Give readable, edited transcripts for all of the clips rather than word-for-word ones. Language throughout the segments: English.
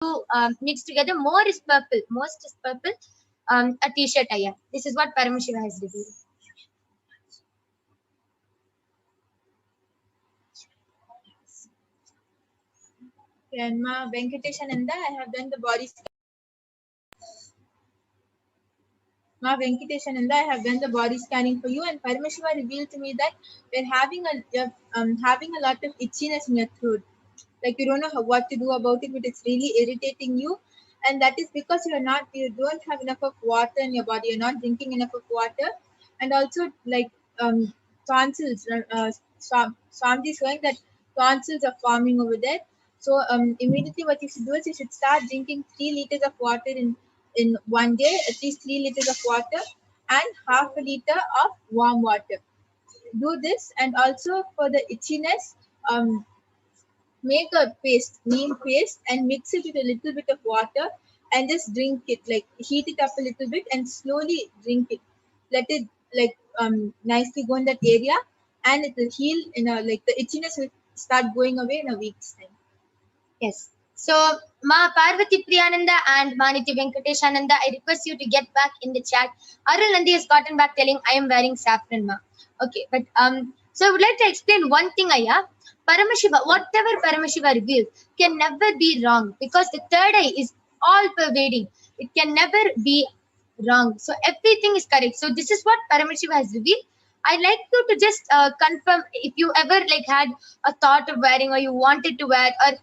two mixed together. More is purple. Most is purple. A t-shirt aya. This is what Paramashiva has revealed. And Ma Venkateshananda, I have done the body scan. Ma Venkateshananda, I have done the body scanning for you, and Paramashiva revealed to me that you're having a lot of itchiness in your throat. Like you don't know what to do about it, but it's really irritating you, and that is because you don't have enough of water in your body. You're not drinking enough of water, and also like tonsils. Swamiji is showing that tonsils are forming over there. So immediately what you should do is you should start drinking 3 liters of water in one day, at least 3 liters of water and half a liter of warm water. Do this, and also for the itchiness, make a paste, neem paste, and mix it with a little bit of water and just drink it. Like heat it up a little bit and slowly drink it. Let it like nicely go in that area, and it will heal in a like the itchiness will start going away in a week's time. Yes. So, Ma Parvati Priyananda and Maniti Venkateshananda, I request you to get back in the chat. Arul Nandi has gotten back telling I am wearing saffron, Ma. Okay, but so I would like to explain one thing, Aya. Paramashiva, whatever Paramashiva reveals can never be wrong because the third eye is all pervading. It can never be wrong. So everything is correct. So this is what Paramashiva has revealed. I'd like you to just confirm if you ever like had a thought of wearing or you wanted to wear or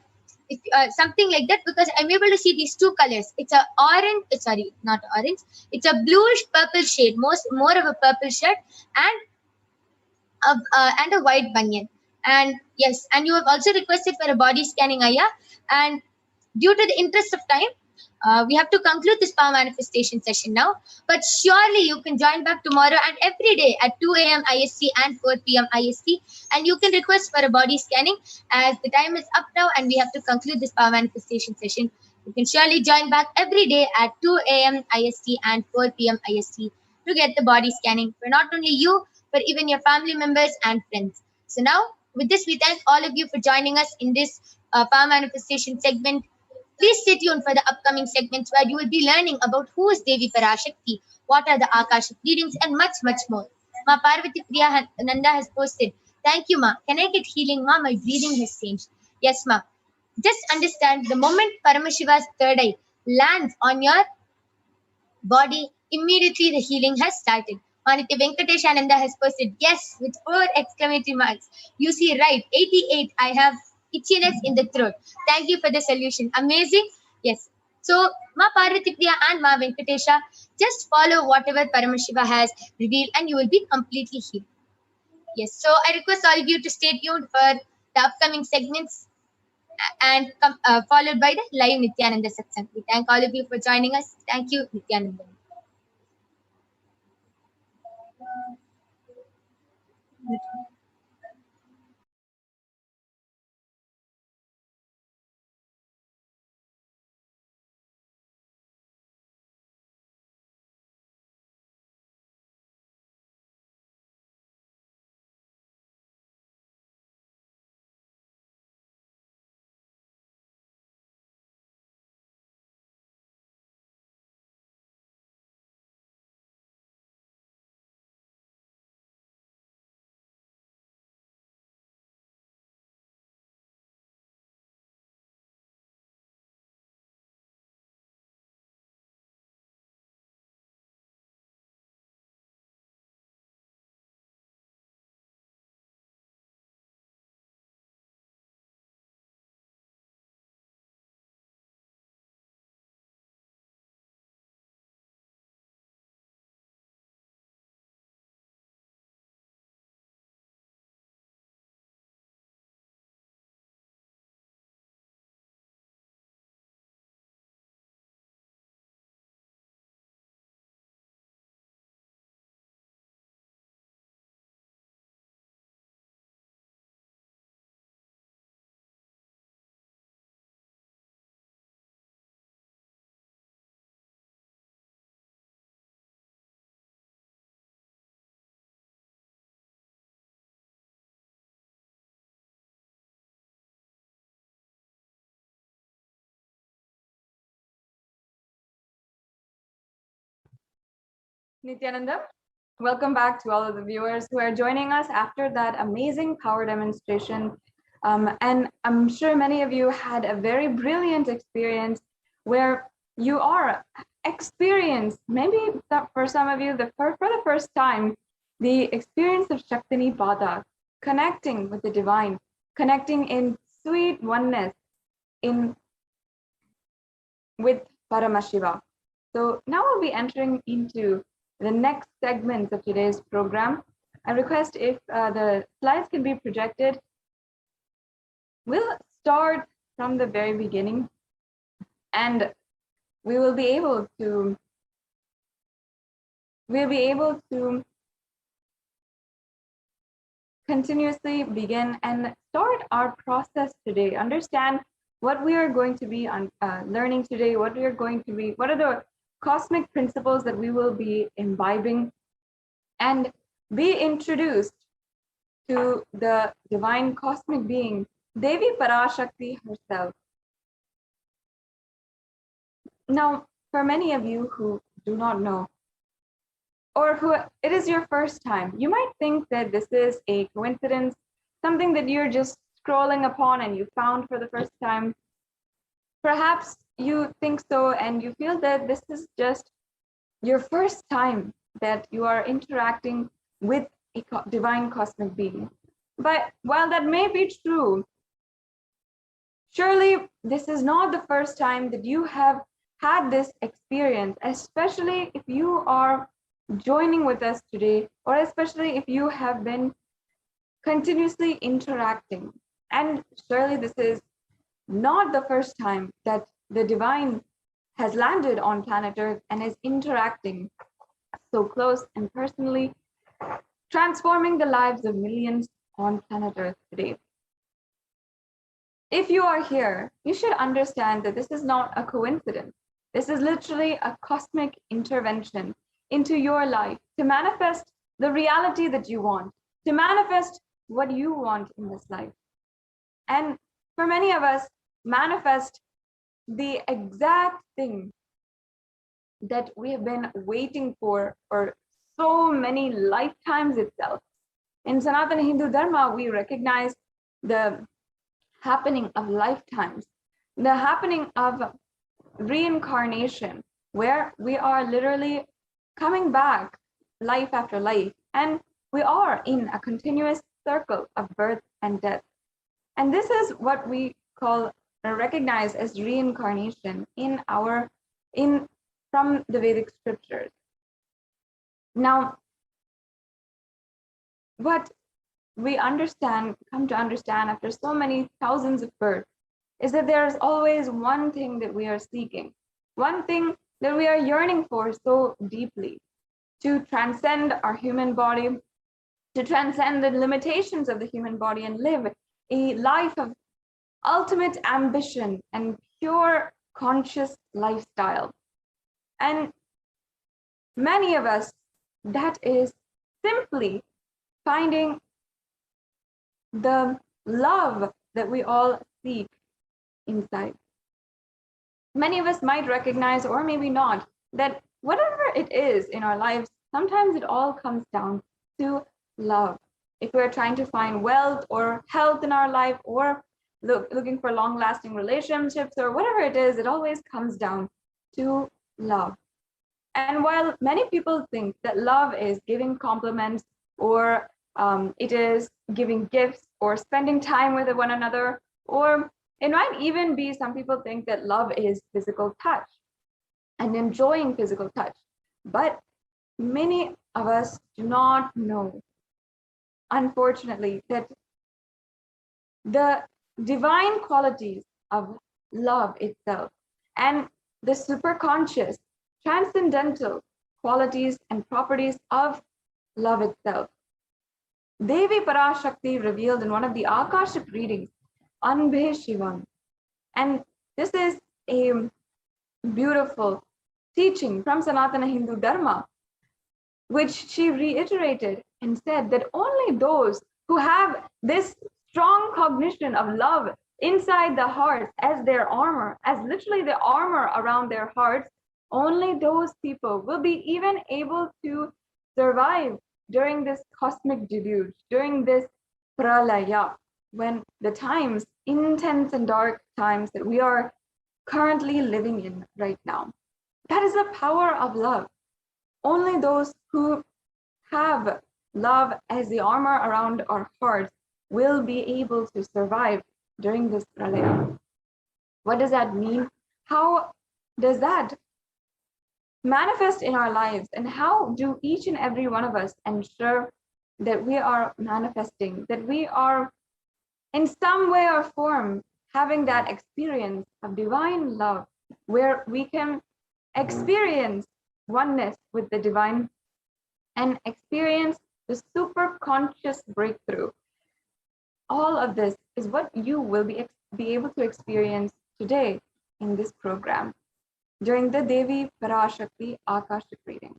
if, something like that, because I'm able to see these two colors. It's a orange, sorry, not orange. It's a bluish purple shade, more of a purple shirt and a white banyan. And yes, and you have also requested for a body scanning, Aya. And due to the interest of time, we have to conclude this power manifestation session now. But surely you can join back tomorrow and every day at 2 a.m. IST and 4 p.m. IST. And you can request for a body scanning as the time is up now and we have to conclude this power manifestation session. You can surely join back every day at 2 a.m. IST and 4 p.m. IST to get the body scanning for not only you, but even your family members and friends. So now, with this, we thank all of you for joining us in this power manifestation segment. Please stay tuned for the upcoming segments where you will be learning about who is Devi Parashakti, what are the Akashic readings, and much, much more. Ma Parvati Priya Nanda has posted, thank you, Ma. Can I get healing, Ma? My breathing has changed. Yes, Ma. Just understand the moment Paramashiva's third eye lands on your body, immediately the healing has started. Manitya Venkatesh Ananda has posted, yes, with 4 exclamatory marks. You see right, 88, I have itchiness in the throat. Thank you for the solution. Amazing. Yes. So, Ma Parvati Priya and Ma Venkatesha, just follow whatever Paramashiva has revealed and you will be completely healed. Yes. So, I request all of you to stay tuned for the upcoming segments and followed by the live Nithyananda Satsang. We thank all of you for joining us. Thank you, Nithyananda. Nithyananda. Welcome back to all of the viewers who are joining us after that amazing power demonstration. And I'm sure many of you had a very brilliant experience where you are experienced, maybe for some of you, for the first time, the experience of Shaktini Pada, connecting with the divine, connecting in sweet oneness with Paramashiva. So now we'll be entering into the next segments of today's program. I request if the slides can be projected. We'll start from the very beginning, and we will be able to continuously begin and start our process today. Understand what we are going to be learning today, what are the cosmic principles that we will be imbibing, and be introduced to the divine cosmic being, Devi Parashakti herself. Now, for many of you who do not know, or who it is your first time, you might think that this is a coincidence, something that you're just scrolling upon and you found for the first time. Perhaps you think so and you feel that this is just your first time that you are interacting with a divine cosmic being. But while that may be true, surely this is not the first time that you have had this experience, especially if you are joining with us today, or especially if you have been continuously interacting. And surely this is not the first time that the divine has landed on planet Earth and is interacting so close and personally, transforming the lives of millions on planet Earth today. If you are here, you should understand that this is not a coincidence. This is literally a cosmic intervention into your life to manifest the reality that you want, to manifest what you want in this life. And for many of us, manifest the exact thing that we have been waiting for so many lifetimes itself. In Sanatana Hindu Dharma, we recognize the happening of lifetimes, the happening of reincarnation, where we are literally coming back life after life, and we are in a continuous circle of birth and death. And this is what we call or recognize as reincarnation from the Vedic scriptures. Now, what we come to understand after so many thousands of births is that there is always one thing that we are seeking, one thing that we are yearning for so deeply, to transcend our human body, to transcend the limitations of the human body and live a life of ultimate ambition and pure conscious lifestyle. And many of us, that is simply finding the love that we all seek inside. Many of us might recognize, or maybe not, that whatever it is in our lives, sometimes it all comes down to love. If we're trying to find wealth or health in our life, or looking for long-lasting relationships, or whatever it is, it always comes down to love. And while many people think that love is giving compliments, or it is giving gifts, or spending time with one another, or it might even be some people think that love is physical touch and enjoying physical touch. But many of us do not know, unfortunately, that the divine qualities of love itself and the superconscious, transcendental qualities and properties of love itself, Devi Parashakti revealed in one of the Akashic readings, Anbhe Shivam. And this is a beautiful teaching from Sanatana Hindu Dharma, which she reiterated and said that only those who have this strong cognition of love inside the hearts as their armor, as literally the armor around their hearts, Only those people will be even able to survive during this cosmic deluge, during this pralaya, when the times, intense and dark times that we are currently living in right now. That is the power of love. Only those who have love as the armor around our hearts will be able to survive during this pralaya. What does that mean? How does that manifest in our lives? And how do each and every one of us ensure that we are manifesting, that we are in some way or form having that experience of divine love, where we can experience oneness with the divine and experience the super conscious breakthrough? All of this is what you will be able to experience today in this program during the Devi Parashakti Akashic reading.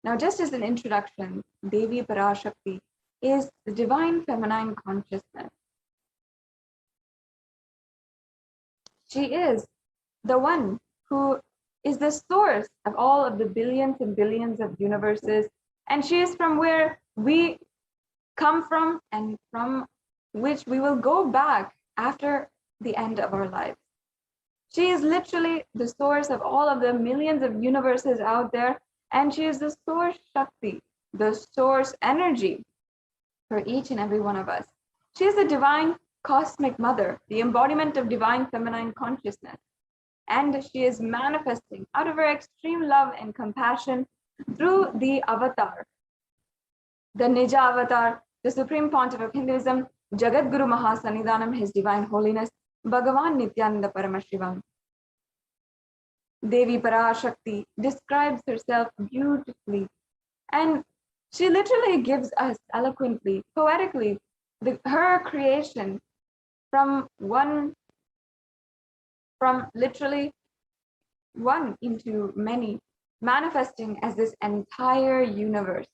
Now, just as an introduction, Devi Parashakti is the divine feminine consciousness. She is the one who is the source of all of the billions and billions of universes, and she is from where we come from and from which we will go back after the end of our lives. She is literally the source of all of the millions of universes out there, and she is the source Shakti, the source energy for each and every one of us. She is the divine cosmic mother, the embodiment of divine feminine consciousness, and she is manifesting out of her extreme love and compassion through the avatar, the Nija avatar, the Supreme Pontiff of Hinduism, Jagat Guru Mahasannidhanam, His Divine Holiness, Bhagavan Nithyananda Paramashivam. Devi Parashakti describes herself beautifully, and she literally gives us eloquently, poetically, her creation from literally one into many, manifesting as this entire universe.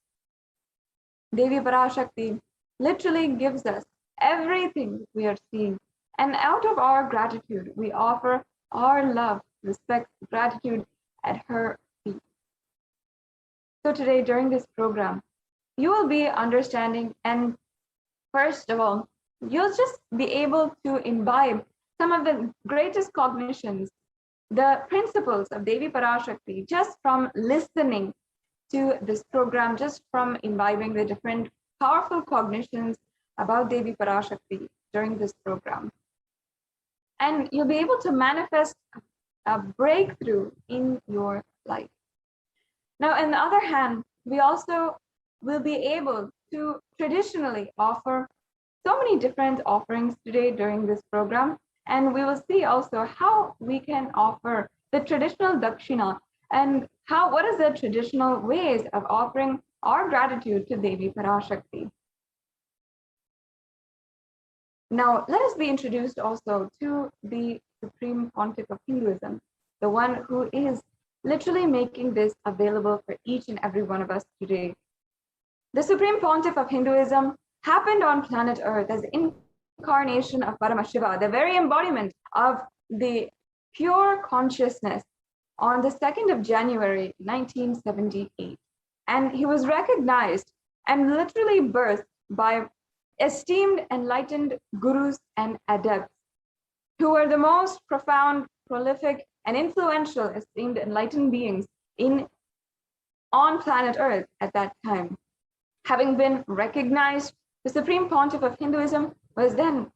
Devi Parashakti literally gives us everything we are seeing, and out of our gratitude, we offer our love, respect, gratitude at her feet. So today, during this program, you will be understanding, and first of all, you'll just be able to imbibe some of the greatest cognitions, the principles of Devi Parashakti, just from listening to this program, just from imbibing the different powerful cognitions about Devi Parashakti during this program. And you'll be able to manifest a breakthrough in your life. Now, on the other hand, we also will be able to traditionally offer so many different offerings today during this program. And we will see also how we can offer the traditional dakshina and what is the traditional ways of offering our gratitude to Devi Parashakti. Now, let us be introduced also to the Supreme Pontiff of Hinduism, the one who is literally making this available for each and every one of us today. The Supreme Pontiff of Hinduism happened on planet Earth as the incarnation of Paramashiva, the very embodiment of the pure consciousness, on the 2nd of January, 1978. And he was recognized and literally birthed by esteemed enlightened gurus and adepts who were the most profound, prolific, and influential esteemed enlightened beings on planet Earth at that time. Having been recognized, the Supreme Pontiff of Hinduism was then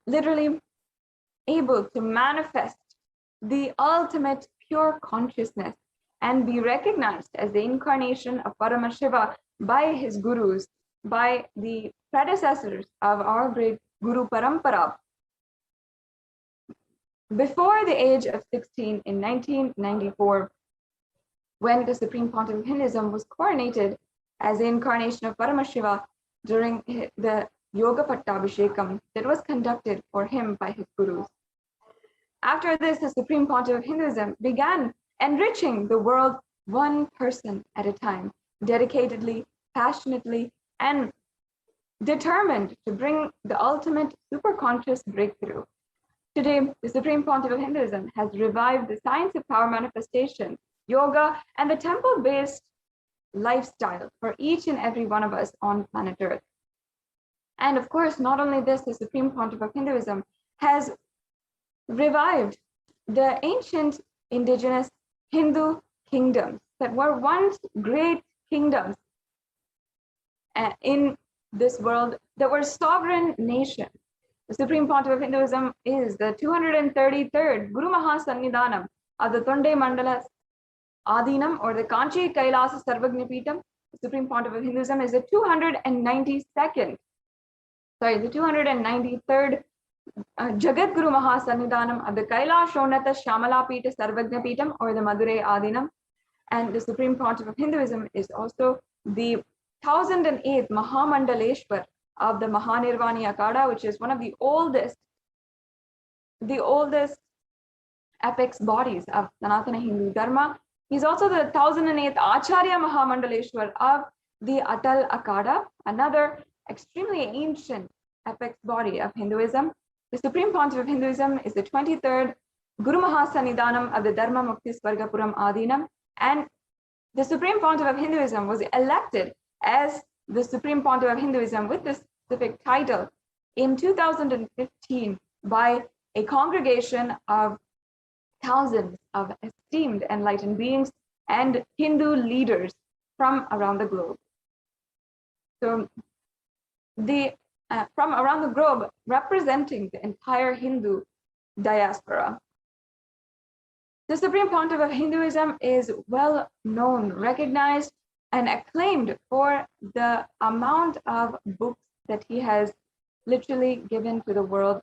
literally able to manifest the ultimate pure consciousness and be recognized as the incarnation of Paramashiva by his gurus, by the predecessors of our great Guru Parampara. Before the age of 16 in 1994, when the Supreme Pontiff of Hinduism was coronated as the incarnation of Paramashiva during the Yoga Pattabhishekam that was conducted for him by his gurus. After this, the Supreme Pontiff of Hinduism began enriching the world one person at a time, dedicatedly, passionately, and determined to bring the ultimate superconscious breakthrough Today, the Supreme Pontiff of Hinduism has revived the science of power manifestation, yoga, and the temple-based lifestyle for each and every one of us on planet Earth. And of course, not only this, the Supreme Pontiff of Hinduism has revived the ancient indigenous Hindu kingdoms that were once great kingdoms in this world, that were sovereign nations. The Supreme Pontiff of Hinduism is the 233rd Guru Mahasannidhanam of the Tonde Mandala Adinam, or the Kanchi Kailasa Sarvagnapitam. The Supreme Pontiff of Hinduism is the 293rd Jagat Guru Mahasannidhanam of the Kailashonata Shamalapita Sarvagnapitam, or the Madurai Adinam. And the Supreme Pontiff of Hinduism is also the 1008th Mahamandaleshwar of the Mahanirvani Akada, which is one of the oldest apex bodies of Sanatana Hindu Dharma. He's also the 1008th Acharya Mahamandaleshwar of the Atal Akada, another extremely ancient apex body of Hinduism. The Supreme Pontiff of Hinduism is the 23rd Guru Mahasannidhanam of the Dharma Mukti Swargapuram Adinam. And the Supreme Pontiff of Hinduism was elected as the Supreme Pontiff of Hinduism with this specific title in 2015 by a congregation of thousands of esteemed enlightened beings and Hindu leaders from around the globe. So from around the globe, representing the entire Hindu diaspora. The Supreme Pontiff of Hinduism is well known, recognized, and acclaimed for the amount of books that he has literally given to the world.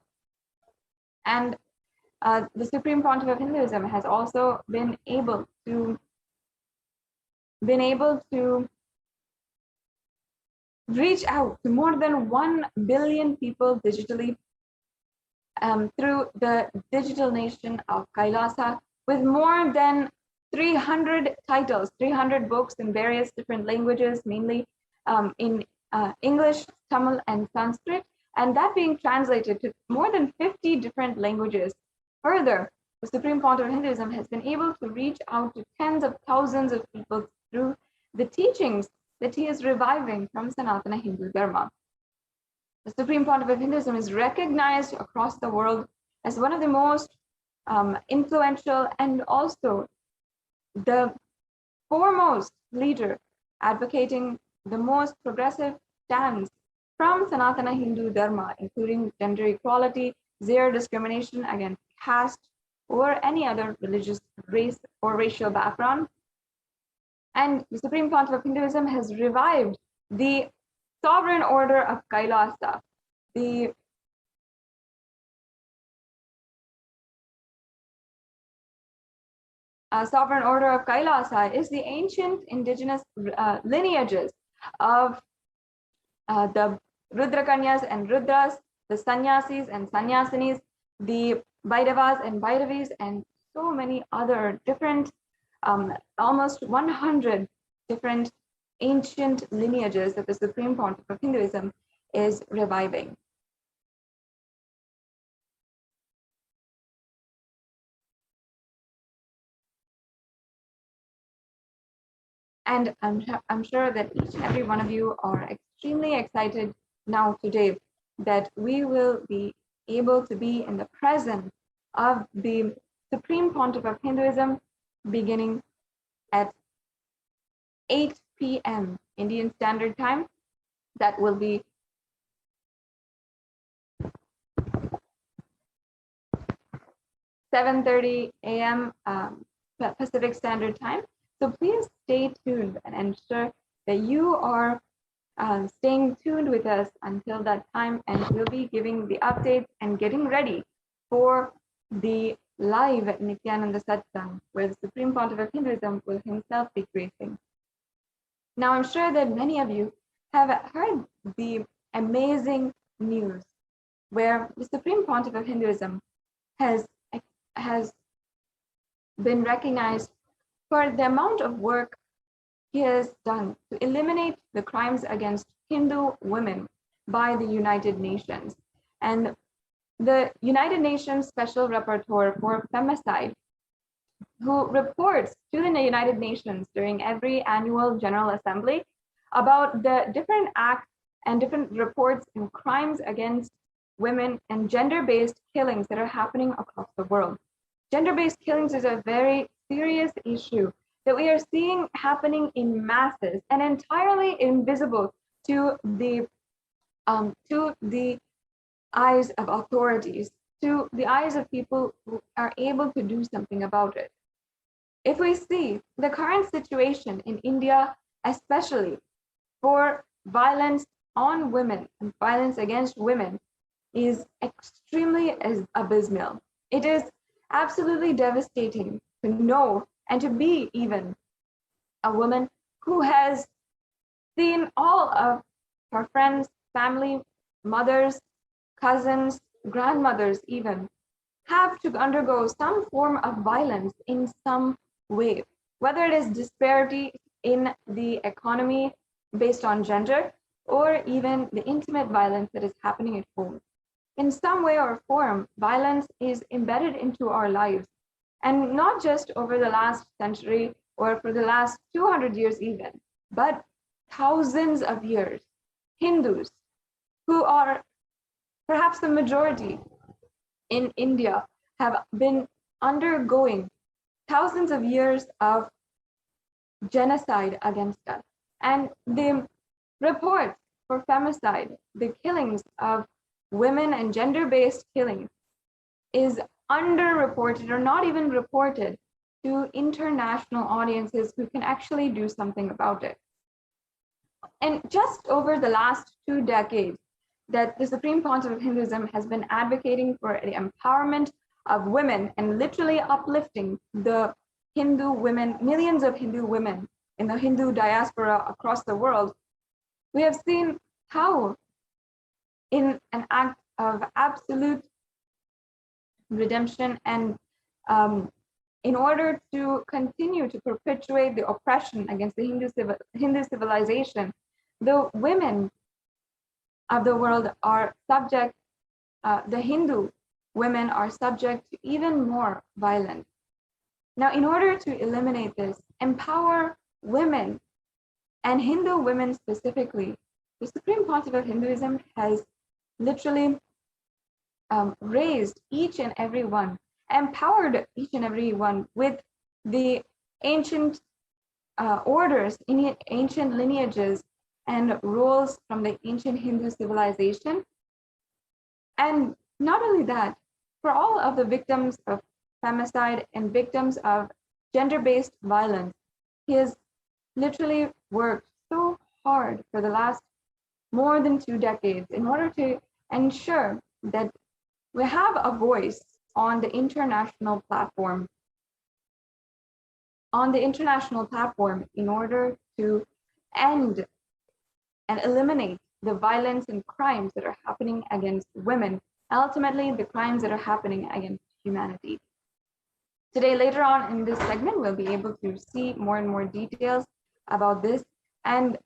And the Supreme Pontiff of Hinduism has also been able to reach out to more than 1 billion people digitally through the digital nation of Kailasa, with more than 300 titles, 300 books in various different languages, mainly in English, Tamil, and Sanskrit, and that being translated to more than 50 different languages. Further, the Supreme Pontiff of Hinduism has been able to reach out to tens of thousands of people through the teachings that he is reviving from Sanatana Hindu Dharma. The Supreme Pontiff of Hinduism is recognized across the world as one of the most influential and also the foremost leader advocating the most progressive stance from Sanatana Hindu Dharma, including gender equality, zero discrimination against caste or any other religious, race, or racial background. And the Supreme Pontiff of Hinduism has revived the sovereign order of Kailasa, the sovereign order of Kailasa is the ancient indigenous lineages of the Rudrakanyas and Rudras, the Sannyasis and Sannyasinis, the Bhairavas and Bhairavis, and so many other different, almost 100 different ancient lineages that the Supreme Pontiff of Hinduism is reviving. And I'm sure that each and every one of you are extremely excited now today that we will be able to be in the presence of the Supreme Pontiff of Hinduism beginning at 8 p.m. Indian Standard Time. That will be 7:30 a.m. Pacific Standard Time. So please stay tuned and ensure that you are staying tuned with us until that time, and we'll be giving the updates and getting ready for the live Nithyananda Satsang, where the Supreme Pontiff of Hinduism will himself be gracing. Now, I'm sure that many of you have heard the amazing news where the Supreme Pontiff of Hinduism has been recognized for the amount of work he has done to eliminate the crimes against Hindu women by the United Nations. And the United Nations Special Rapporteur for Femicide, who reports to the United Nations during every annual General Assembly about the different acts and different reports and crimes against women and gender-based killings that are happening across the world. Gender-based killings is a very serious issue that we are seeing happening in masses and entirely invisible to the eyes of authorities, to the eyes of people who are able to do something about it. If we see the current situation in India, especially for violence on women and violence against women, is extremely abysmal. It is absolutely devastating to know and to be even a woman who has seen all of her friends, family, mothers, cousins, grandmothers even have to undergo some form of violence in some way, whether it is disparity in the economy based on gender or even the intimate violence that is happening at home. In some way or form, violence is embedded into our lives, and not just over the last century or for the last 200 years even, but thousands of years. Hindus, who are perhaps the majority in India, have been undergoing thousands of years of genocide against us. And the reports for femicide, the killings of women and gender-based killings, is underreported or not even reported to international audiences who can actually do something about it. And just over the last 2 decades, that the Supreme Pontiff of Hinduism has been advocating for the empowerment of women and literally uplifting the Hindu women, millions of Hindu women in the Hindu diaspora across the world. We have seen how, in an act of absolute redemption and in order to continue to perpetuate the oppression against the Hindu civilization, the women of the world are subject, the Hindu women are subject to even more violence. Now, in order to eliminate this, empower women and Hindu women specifically, the Supreme Pontiff of Hinduism has literally raised each and every one, empowered each and every one with the ancient orders, ancient lineages and roles from the ancient Hindu civilization. And not only that, for all of the victims of femicide and victims of gender-based violence, he has literally worked so hard for the last more than 2 decades in order to ensure that we have a voice on the international platform, in order to end and eliminate the violence and crimes that are happening against women, ultimately the crimes that are happening against humanity. Today, later on in this segment, we'll be able to see more and more details about this. And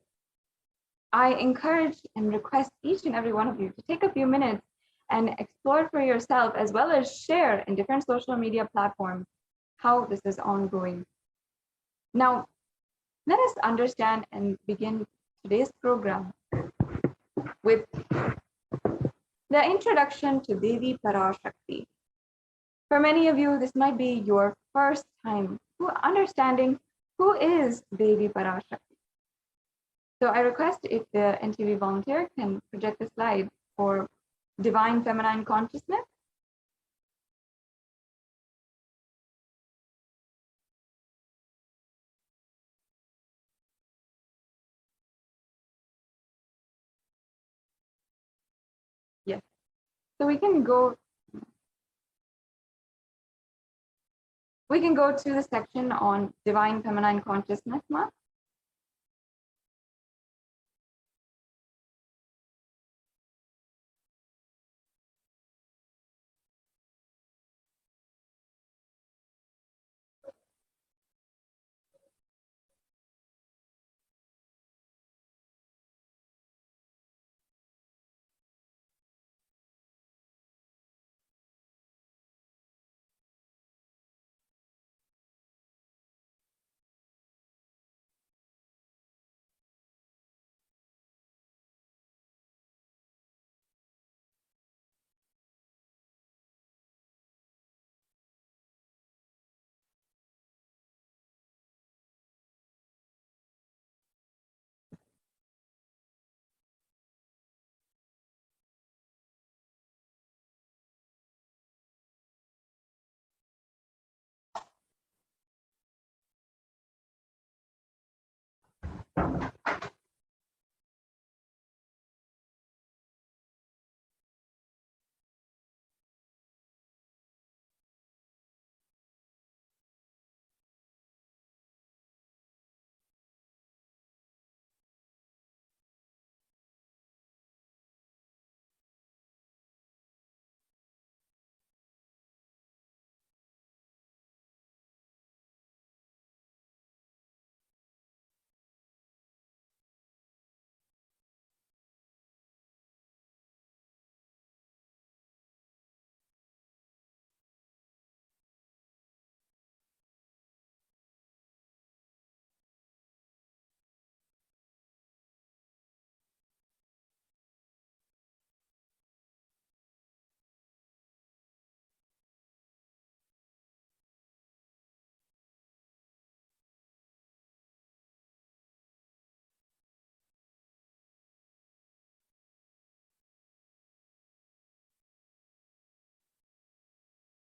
I encourage and request each and every one of you to take a few minutes and explore for yourself, as well as share in different social media platforms how this is ongoing. Now, let us understand and begin today's program with the introduction to Devi Parashakti. For many of you, this might be your first time understanding who is Devi Parashakti. So I request if the NTV volunteer can project the slide for Divine Feminine Consciousness. Yes. So we can go to the section on Divine Feminine Consciousness, Ma.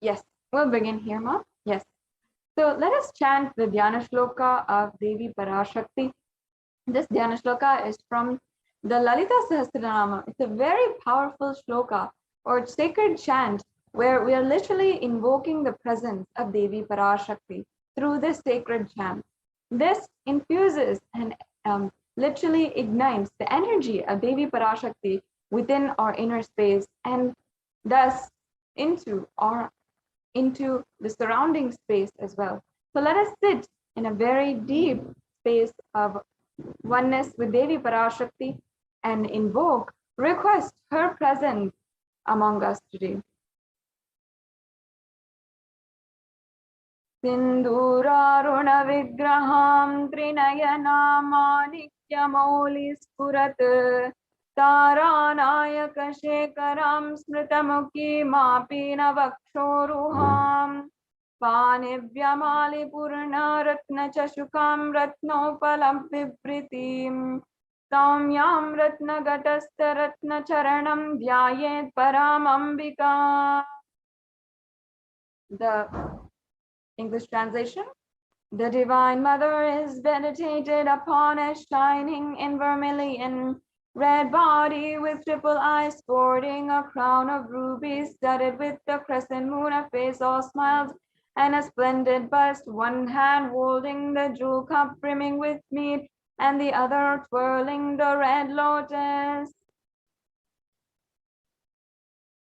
Yes, we'll begin here, Ma. Yes. So let us chant the Dhyana Shloka of Devi Parashakti. This Dhyana Shloka is from the Lalita Sahasranama. It's a very powerful shloka or sacred chant where we are literally invoking the presence of Devi Parashakti through this sacred chant. This infuses and literally ignites the energy of Devi Parashakti within our inner space and thus into the surrounding space as well. So let us sit in a very deep space of oneness with Devi Parashakti and invoke, request her presence among us today. Sindhuraruna vigraham trinayanamanikyamoli spurat Taranayaka shekaram smritamukhi mapina vakshoruham Panivyamali purna ratna chashukam ratnopalam vibritim Saumyam ratna gatasta ratna charanam dhyayet paramambika. The English translation. The Divine Mother is meditated upon as shining in vermilion red body with triple eyes sporting a crown of rubies studded with the crescent moon, a face all smiles and a splendid bust, one hand holding the jewel cup brimming with mead and the other twirling the red lotus.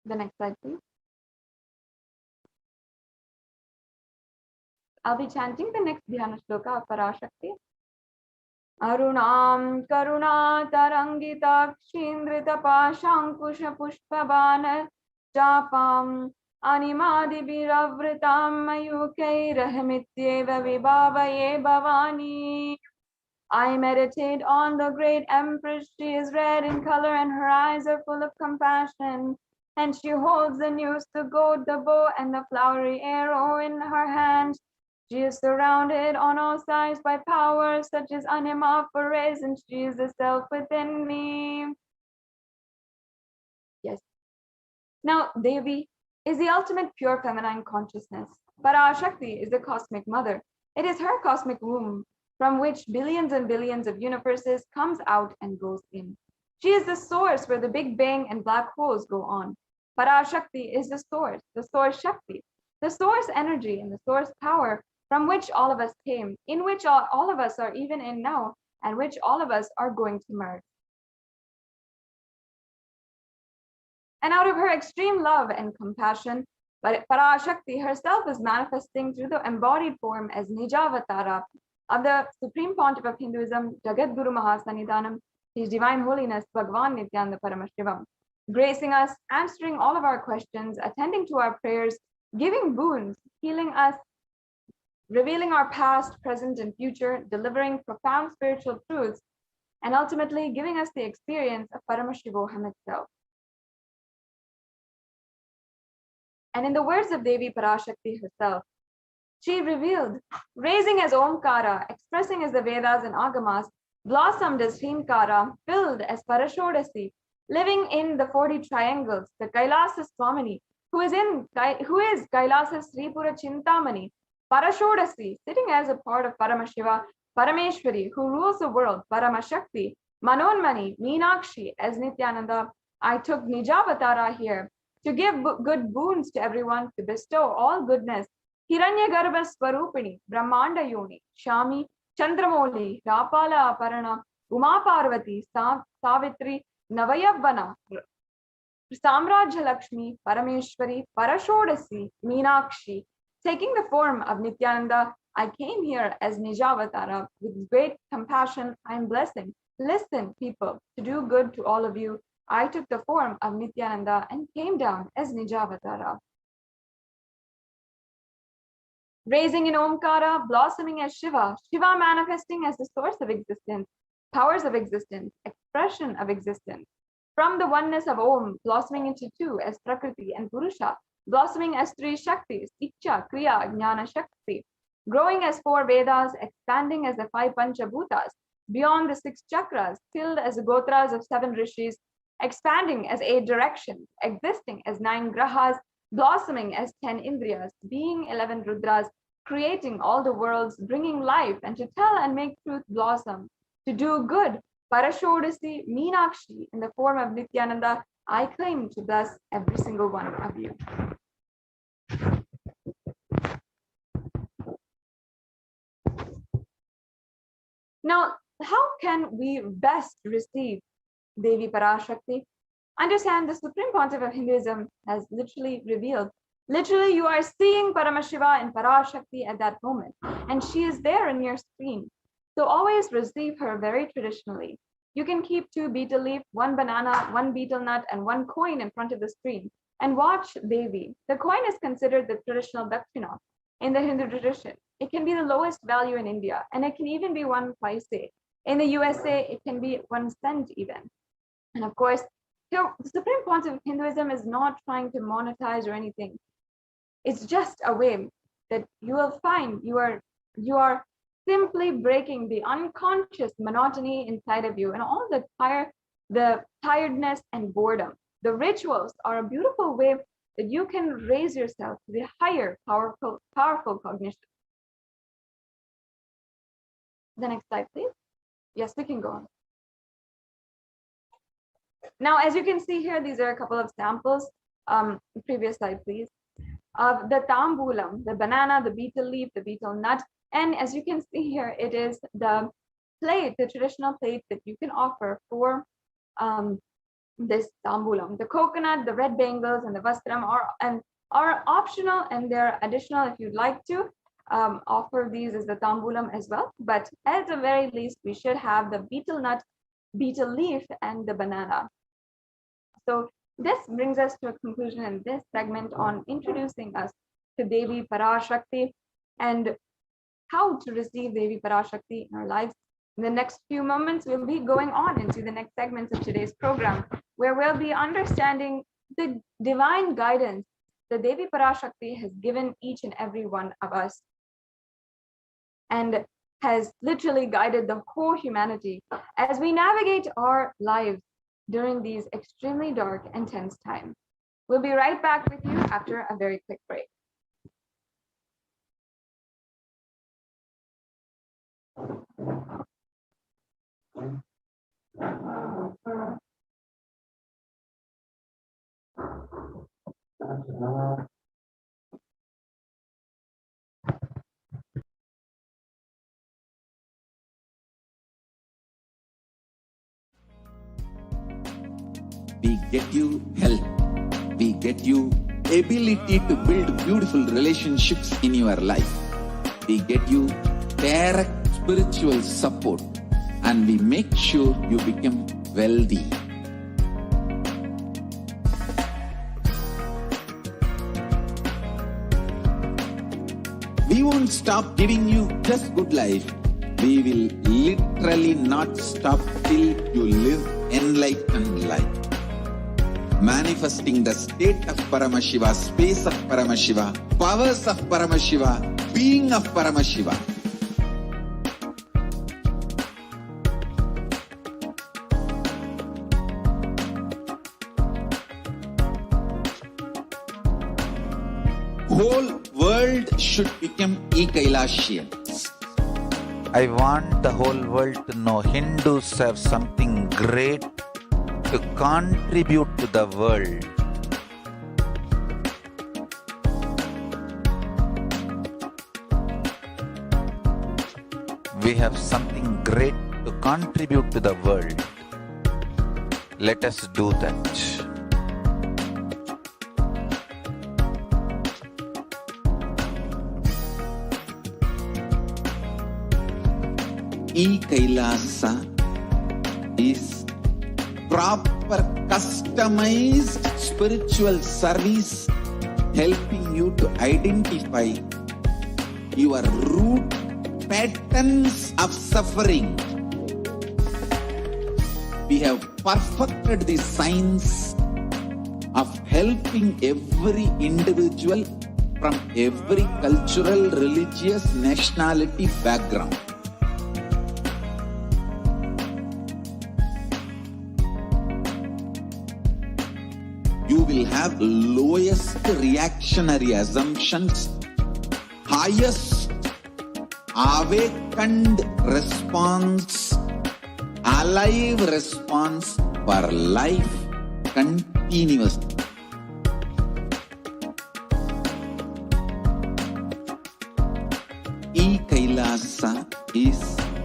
The next slide, please. I'll be chanting the next Dhyana Shloka of Parashakti. Arunam karuna tarangitakshindrita pashankusha pushpabana japam animadibhiravritam mayukairahamityeva vibhavaye bhavani. I meditate on the great Empress. She is red in color and her eyes are full of compassion. And she holds the noose, the goad, the bow, and the flowery arrow in her hand. She is surrounded on all sides by powers such as anima for rays, and she is the self within me. Yes. Now, Devi is the ultimate pure feminine consciousness. Parashakti is the cosmic mother. It is her cosmic womb from which billions and billions of universes comes out and goes in. She is the source where the Big Bang and black holes go on. Parashakti is the source Shakti, the source energy and the source power from which all of us came, in which all of us are even in now, and which all of us are going to merge. And out of her extreme love and compassion, Parashakti herself is manifesting through the embodied form as Nijavatara of the Supreme Pontiff of Hinduism, Jagadguru Mahasannidhanam, His Divine Holiness Bhagavan Nithyananda Paramashivam, gracing us, answering all of our questions, attending to our prayers, giving boons, healing us, revealing our past, present, and future, delivering profound spiritual truths, and ultimately giving us the experience of Paramashivoham itself. And in the words of Devi Parashakti herself, she revealed, raising as Omkara, expressing as the Vedas and Agamas, blossomed as Hrimkara, filled as Parashodasi, living in the 40 triangles, the Kailasa Swamini, who is Kailasa's Sripura Chintamani, Parashodasi, sitting as a part of Paramashiva, Parameshwari, who rules the world, Paramashakti, Manonmani, Meenakshi, as Nithyananda. I took Nijavatara here to give good boons to everyone, to bestow all goodness. Hiranyagarbha Swarupini, Brahmanda Yoni, Shami, Chandramoli, Rapala Aparana, Uma Parvati, Savitri, Navayavana, Samrajya Lakshmi, Parameshwari, Parashodasi, Meenakshi. Taking the form of Nithyananda, I came here as Nijavatara. With great compassion, I am blessing. Listen, people, to do good to all of you. I took the form of Nithyananda and came down as Nijavatara. Raising in Omkara, blossoming as Shiva, Shiva manifesting as the source of existence, powers of existence, expression of existence. From the oneness of Om, blossoming into two as Prakriti and Purusha, blossoming as three Shaktis, Icha, Kriya, Jnana, Shakti, growing as four Vedas, expanding as the five Panchabhutas, beyond the six chakras, filled as the Gotras of seven Rishis, expanding as 8 directions, existing as 9 grahas, blossoming as 10 Indriyas, being 11 Rudras, creating all the worlds, bringing life, and to tell and make truth blossom, to do good. Parashodasi, Meenakshi, in the form of Nithyananda, I claim to bless every single one of you. Now, how can we best receive Devi Parashakti? Understand, the Supreme Pontiff of Hinduism has literally revealed, literally you are seeing Paramashiva and Parashakti at that moment, and she is there in your screen. So always receive her very traditionally. You can keep 2 betel leaf, 1 banana, 1 betel nut, and 1 coin in front of the screen and watch Devi. The coin is considered the traditional dakshina in the Hindu tradition. It can be the lowest value in India, and it can even be 1 paise. In the USA, it can be 1 cent even. And of course, here, the Supreme Pontiff of Hinduism is not trying to monetize or anything. It's just a way that you will find you are simply breaking the unconscious monotony inside of you and all the tiredness and boredom. The rituals are a beautiful way that you can raise yourself to the higher, powerful cognition. The next slide, please. Yes, we can go on. Now, as you can see here, these are a couple of samples. Previous slide, please. Of the tambulam, the banana, the betel leaf, the betel nut. And as you can see here, it is the plate, the traditional plate that you can offer for this tambulam. The coconut, the red bangles, and the vastram are optional, and they're additional if you'd like to offer these as the tambulam as well. But at the very least, we should have the betel nut, betel leaf, and the banana. So this brings us to a conclusion in this segment on introducing us to Devi Parashakti and how to receive Devi Parashakti in our lives. In the next few moments, we'll be going on into the next segments of today's program, where we'll be understanding the divine guidance that Devi Parashakti has given each and every one of us and has literally guided the whole humanity as we navigate our lives during these extremely dark and tense times. We'll be right back with you after a very quick break. We get you health. We get you ability to build beautiful relationships in your life. We get you direct spiritual support, and we make sure you become wealthy. We won't stop giving you just good life. We will literally not stop till you live enlightened life. Manifesting the state of Paramashiva, space of Paramashiva, powers of Paramashiva, being of Paramashiva. Whole world should become Kailasians. I want the whole world to know Hindus have something great to contribute to the world. We have something great to contribute to the world. Let us do that. Kailasa is proper customized spiritual service helping you to identify your root patterns of suffering. We have perfected the science of helping every individual from every cultural, religious, nationality background. You will will have lowest reactionary assumptions, highest awakened response, alive response for life continuously. Kailasa is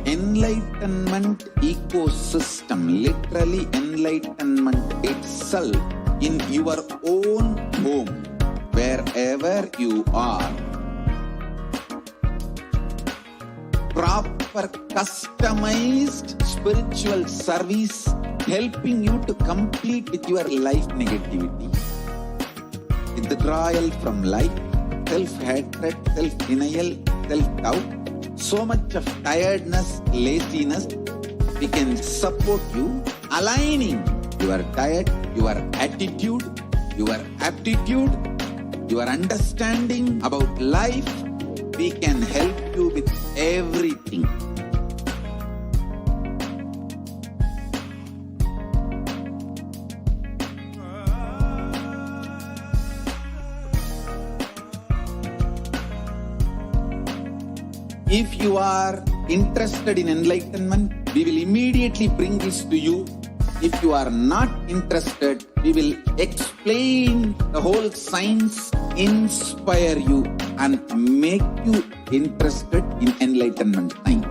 enlightenment ecosystem, literally enlightenment itself in your own home, wherever you are. Proper customized spiritual service helping you to complete with your life negativity, withdrawal from life, self-hatred, self-denial, self-doubt, so much of tiredness, laziness. We can support you, aligning your diet, your attitude, your aptitude, your understanding about life. We can help you with everything. If you are interested in enlightenment, we will immediately bring this to you. If you are not interested, we will explain the whole science, inspire you and make you interested in enlightenment time.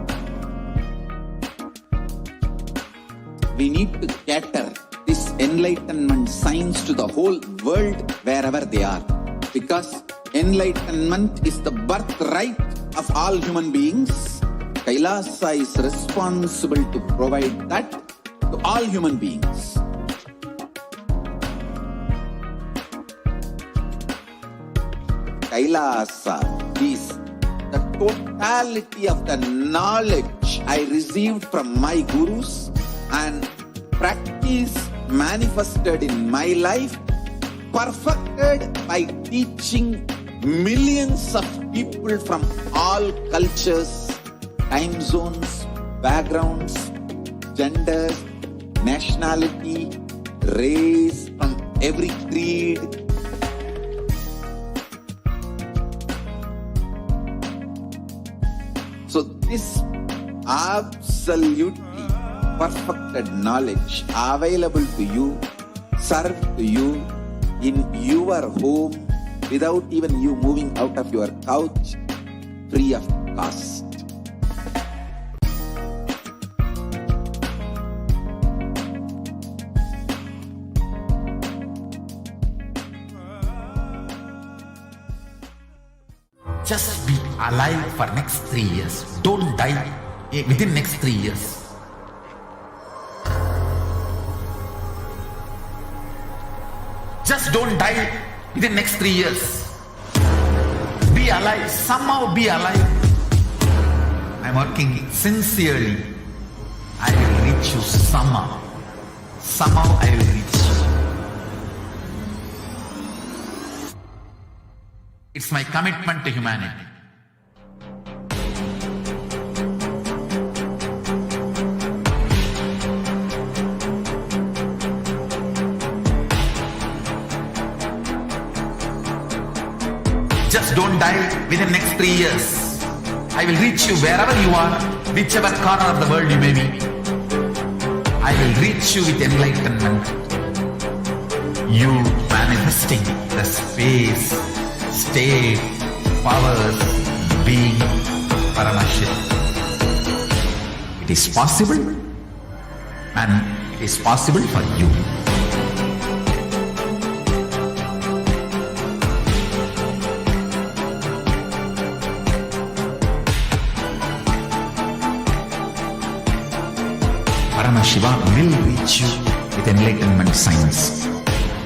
We need to cater this enlightenment science to the whole world wherever they are, because enlightenment is the birthright of all human beings. Kailasa is responsible to provide that to all human beings. Kailasa is the totality of the knowledge I received from my gurus and practice manifested in my life, perfected by teaching millions of people from all cultures, time zones, backgrounds, genders, nationality, race, from every creed. So this absolutely perfected knowledge available to you, served to you in your home, without even you moving out of your couch, free of cost. Just be alive for next 3 years. Don't die within next 3 years. Just don't die within next 3 years. Be alive. Somehow be alive. I'm working sincerely. I will reach you somehow. Somehow I will reach you. It's my commitment to humanity. Just don't die within next 3 years. I will reach you wherever you are, whichever corner of the world you may be. I will reach you with enlightenment. You manifesting the space, state, powers, being Paramashivoham. It is possible, and it is possible for you. Paramashivoham will reach you with enlightenment science.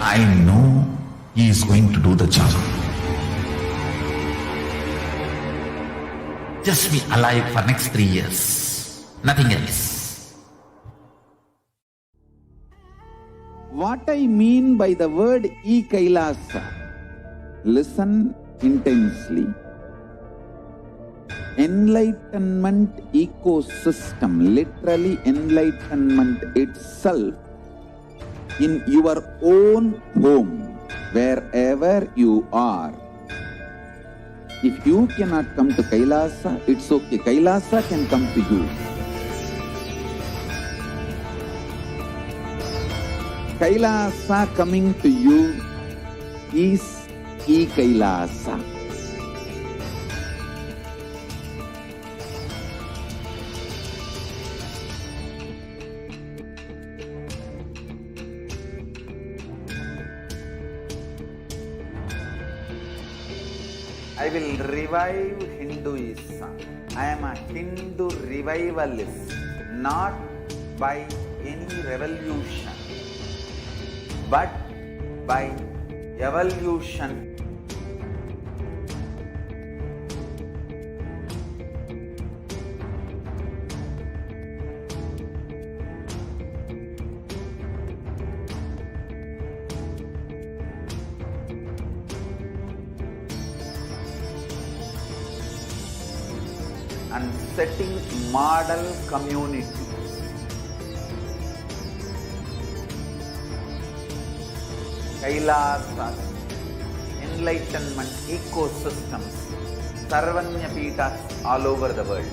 I know he is going to do the job. Just be alive for next 3 years. Nothing else. What I mean by the word Kailasa, listen intensely. Enlightenment ecosystem, literally enlightenment itself in your own home, wherever you are. If you cannot come to Kailasa, it's okay. Kailasa can come to you. Kailasa coming to you is e-Kailasa. I will revive Hinduism. I am a Hindu revivalist, not by any revolution, but by evolution. And setting model community. Kailasa, enlightenment ecosystems, Sarvanya Peethas all over the world.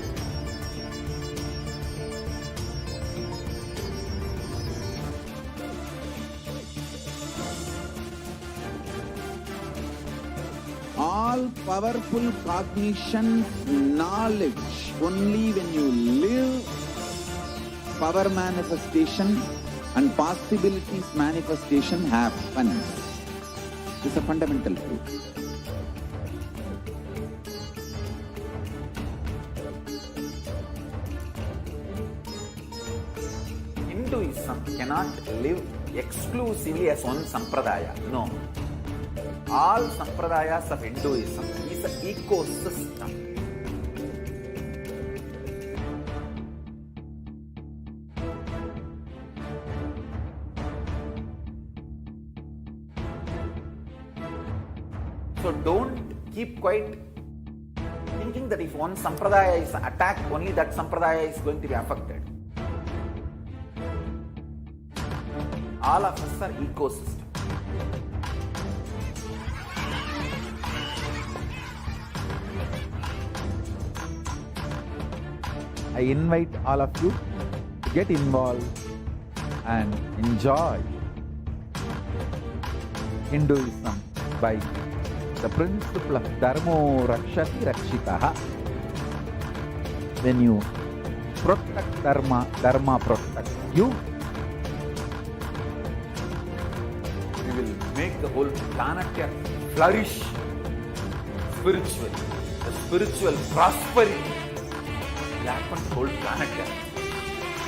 All powerful cognition, knowledge, only when you live, power manifestation and possibilities manifestation happens. This is a fundamental truth. Hinduism cannot live exclusively as one sampradaya. No. All sampradayas of Hinduism is an ecosystem. So don't keep quiet thinking that if one sampradaya is attacked, only that sampradaya is going to be affected. All of us are ecosystem. I invite all of you to get involved and enjoy Hinduism by the principle of Dharmo Rakshati Rakshitaha. When you protect Dharma, Dharma protects you. We will make the whole planet flourish spiritually, the spiritual prosperity. We happen to whole planet here.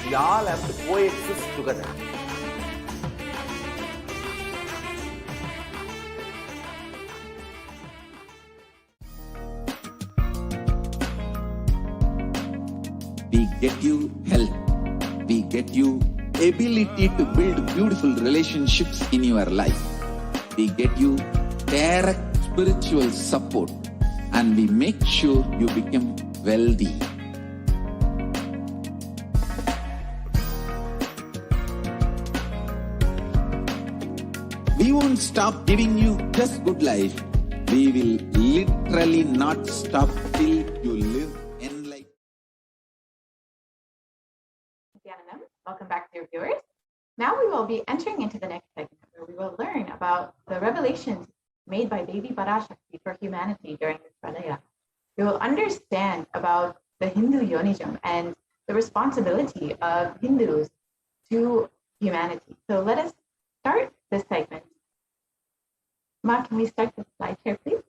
We all have to coexist together. We get you health. We get you ability to build beautiful relationships in your life. We get you direct spiritual support, and we make sure you become wealthy. We won't stop giving you just good life. We will literally not stop till you live enlightened. Nithyanandam. Welcome back, dear viewers. Now we will be entering into the next segment where we will learn about the revelations made by Devi Parashakti for humanity during this Pralaya. We will understand about the Hindu Yonism and the responsibility of Hindus to humanity. So let us start this segment. Ma, can we start the slide share, please?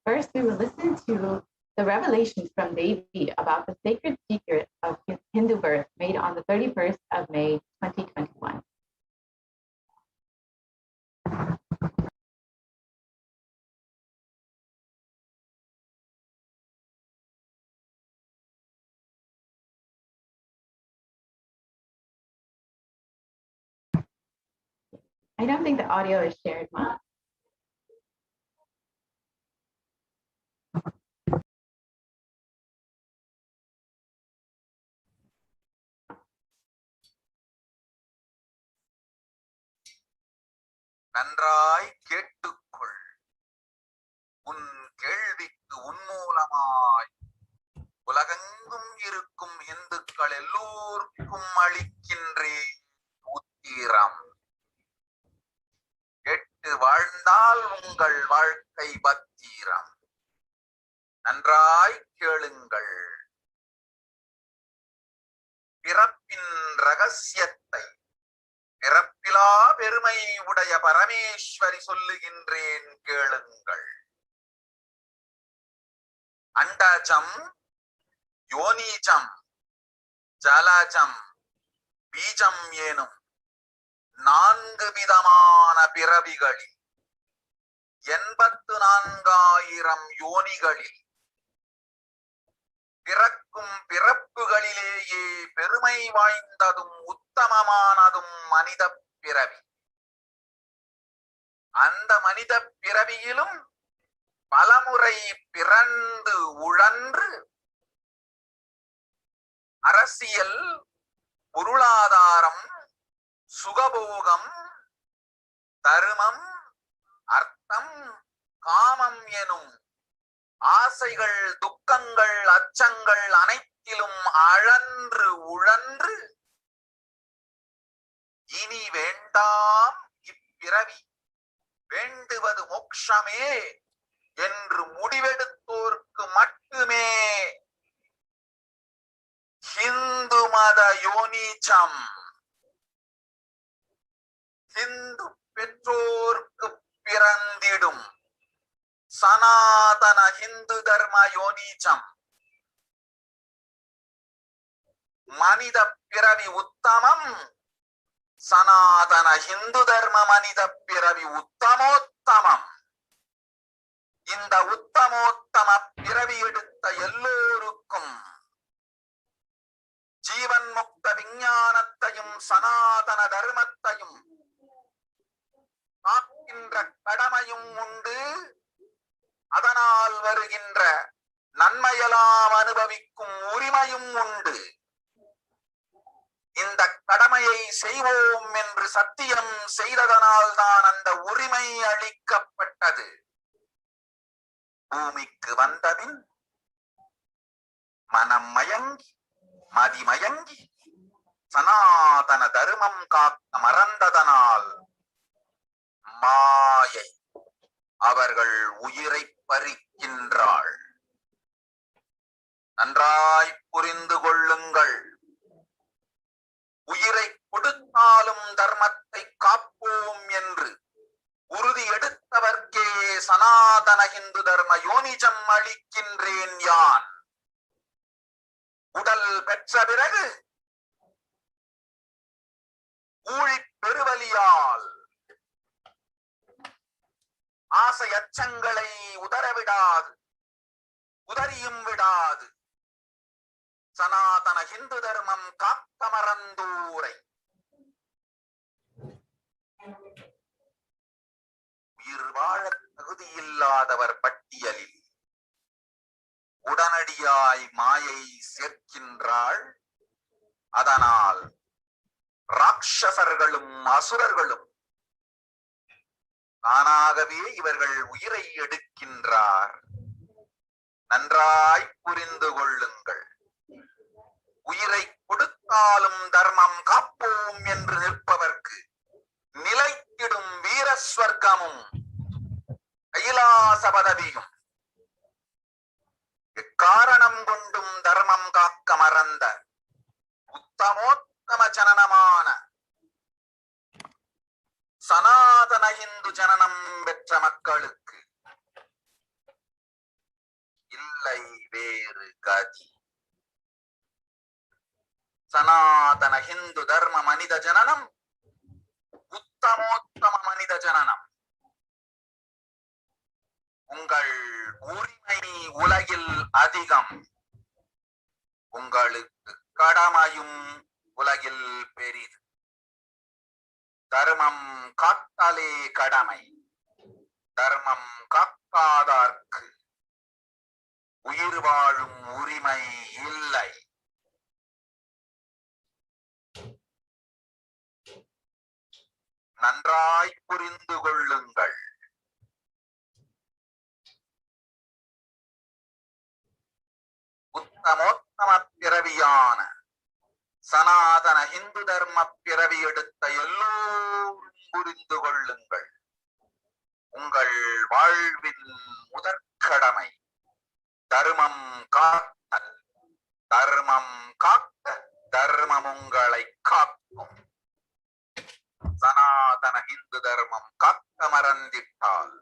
First, we will listen to the revelations from Devi about the sacred secret of Hindu birth made on the 31st of May, 2021. I don't think the audio is shared, Ma. நன்றாய் கேட்டுக்கொள். உன் கேள்விக்கு உன்மூலமாய் உலகெங்கும் இருக்கும் இந்துக்கள் எல்லோருக்கும் அளிக்கின்றேன் உத்திரம். கேட்டு வாழ்ந்தால் உங்கள் வாழ்க்கை பத்திரம். நன்றாய் கேளுங்கள். பிறப்பின் ரகசியத்தை பிறப்பிலா பெருமை உடைய பரமேஸ்வரி சொல்லுகின்றேன் கேளுங்கள். அண்டஜம், யோனிஜம், ஜலஜம், பீஜம் எனும் 4 விதமான பிறவிகளில் 84,000 யோனிகளில் பிறக்கும் பிறப்புகளிலேயே பெருமை வாய்ந்ததும் உத்தமமானதும் மனித பிறவி. அந்த மனித பிறவியிலும் பலமுறை பிறந்து உழன்று அரசியல், பொருளாதாரம், சுகபோகம், தர்மம், அர்த்தம், காமம் எனும் ஆசைகள், துக்கங்கள், அச்சங்கள் அனைத்திலும் அழன்று உழன்று இனி வேண்டாம் இப்பிறவி, வேண்டுவது மோட்சமே என்று முடிவெடுத்தோர்க்கு மட்டுமே ஹிந்து மத யோனிச்சம், ஹிந்து பெற்றோர்க்கு பிறந்திடும் சனாதன ஹிந்து தர்ம யோனிச்சம், மனித பிறவி உத்தமம், சனாதன ஹிந்து தர்ம மனித பிறவி உத்தமோத்தமம். இந்த உத்தமோத்தம பிறவி எடுத்த எல்லோருக்கும் ஜீவன் முக்த விஞ்ஞானத்தையும் சனாதன தர்மத்தையும் காக்கின்ற கடமையும் உண்டு. அதனால் வருகின்ற நன்மையெல்லாம் அனுபவிக்கும் உரிமையும் உண்டு. இந்த கடமையை செய்வோம் என்று சத்தியம் செய்ததனால் தான் அந்த உரிமை அளிக்கப்பட்டது. பூமிக்கு வந்தபின் மனம் மயங்கி மதிமயங்கி சனாதன தர்மம் காக்க மறந்ததனால் மாயை அவர்கள் உயிரை பறிக்கின்றாள். நன்றாய் புரிந்து கொள்ளுங்கள். உயிரை கொடுத்தாலும் தர்மத்தை காப்போம் என்று உறுதி எடுத்தவர்க்கே சனாதன ஹிந்து தர்ம யோனிஜம் அளிக்கின்றேன் யான். உடல் பெற்ற பிறகு ஊழி பெருவலியால் ஆசை அச்சங்களை உதறவிடாது, உதறியும் விடாது சனாதன ஹிந்து தர்மம் காக்க மறந்தோரை உயிர் வாழ தகுதியில்லாதவர் பட்டியலில் உடனடியாய் மாயை சேர்க்கின்றாள். அதனால் ராட்சசர்களும் அசுரர்களும் தானாகவே இவர்கள் உயிரை எடுக்கின்றார். நன்றாய் புரிந்து கொள்ளுங்கள். உயிரை கொடுத்தாலும் தர்மம் காப்போம் என்று நிற்பவர்க்கு நிலைத்திடும் வீரஸ்வர்க்கமும் கைலாச பதவியும் எக்காரணம் கொண்டும் தர்மம் காக்க மறந்த உத்தமோத்தம ஜனனமான சனாதன இந்து ஜனனம் பெற்ற மக்களுக்கு இல்லை வேறு கதி. சனாதன ஹிந்து தர்ம மனித ஜனனம் உத்தமோத்தம மனித ஜனனம். உங்கள் உரிமை உலகில் அதிகம், உங்களுக்கு கடமையும் உலகில் பெரிது. தர்மம் காத்தாலே கடமை, தர்மம் காக்காதார்க்கு உயிர் வாழும் உரிமை இல்லை. நன்றாய் புரிந்து கொள்ளுங்கள். உத்தமோத்தம பிறவியான சனாதன இந்து தர்ம பிறவி எடுத்த எல்லோரும் புரிந்து கொள்ளுங்கள். உங்கள் வாழ்வின் முதற்கடமை தர்மம் காத்தல். தர்மம் காக்க தர்மம் உங்களை காக்கும். சனாதன இந்து தர்மம் காக்க மறந்திட்டால்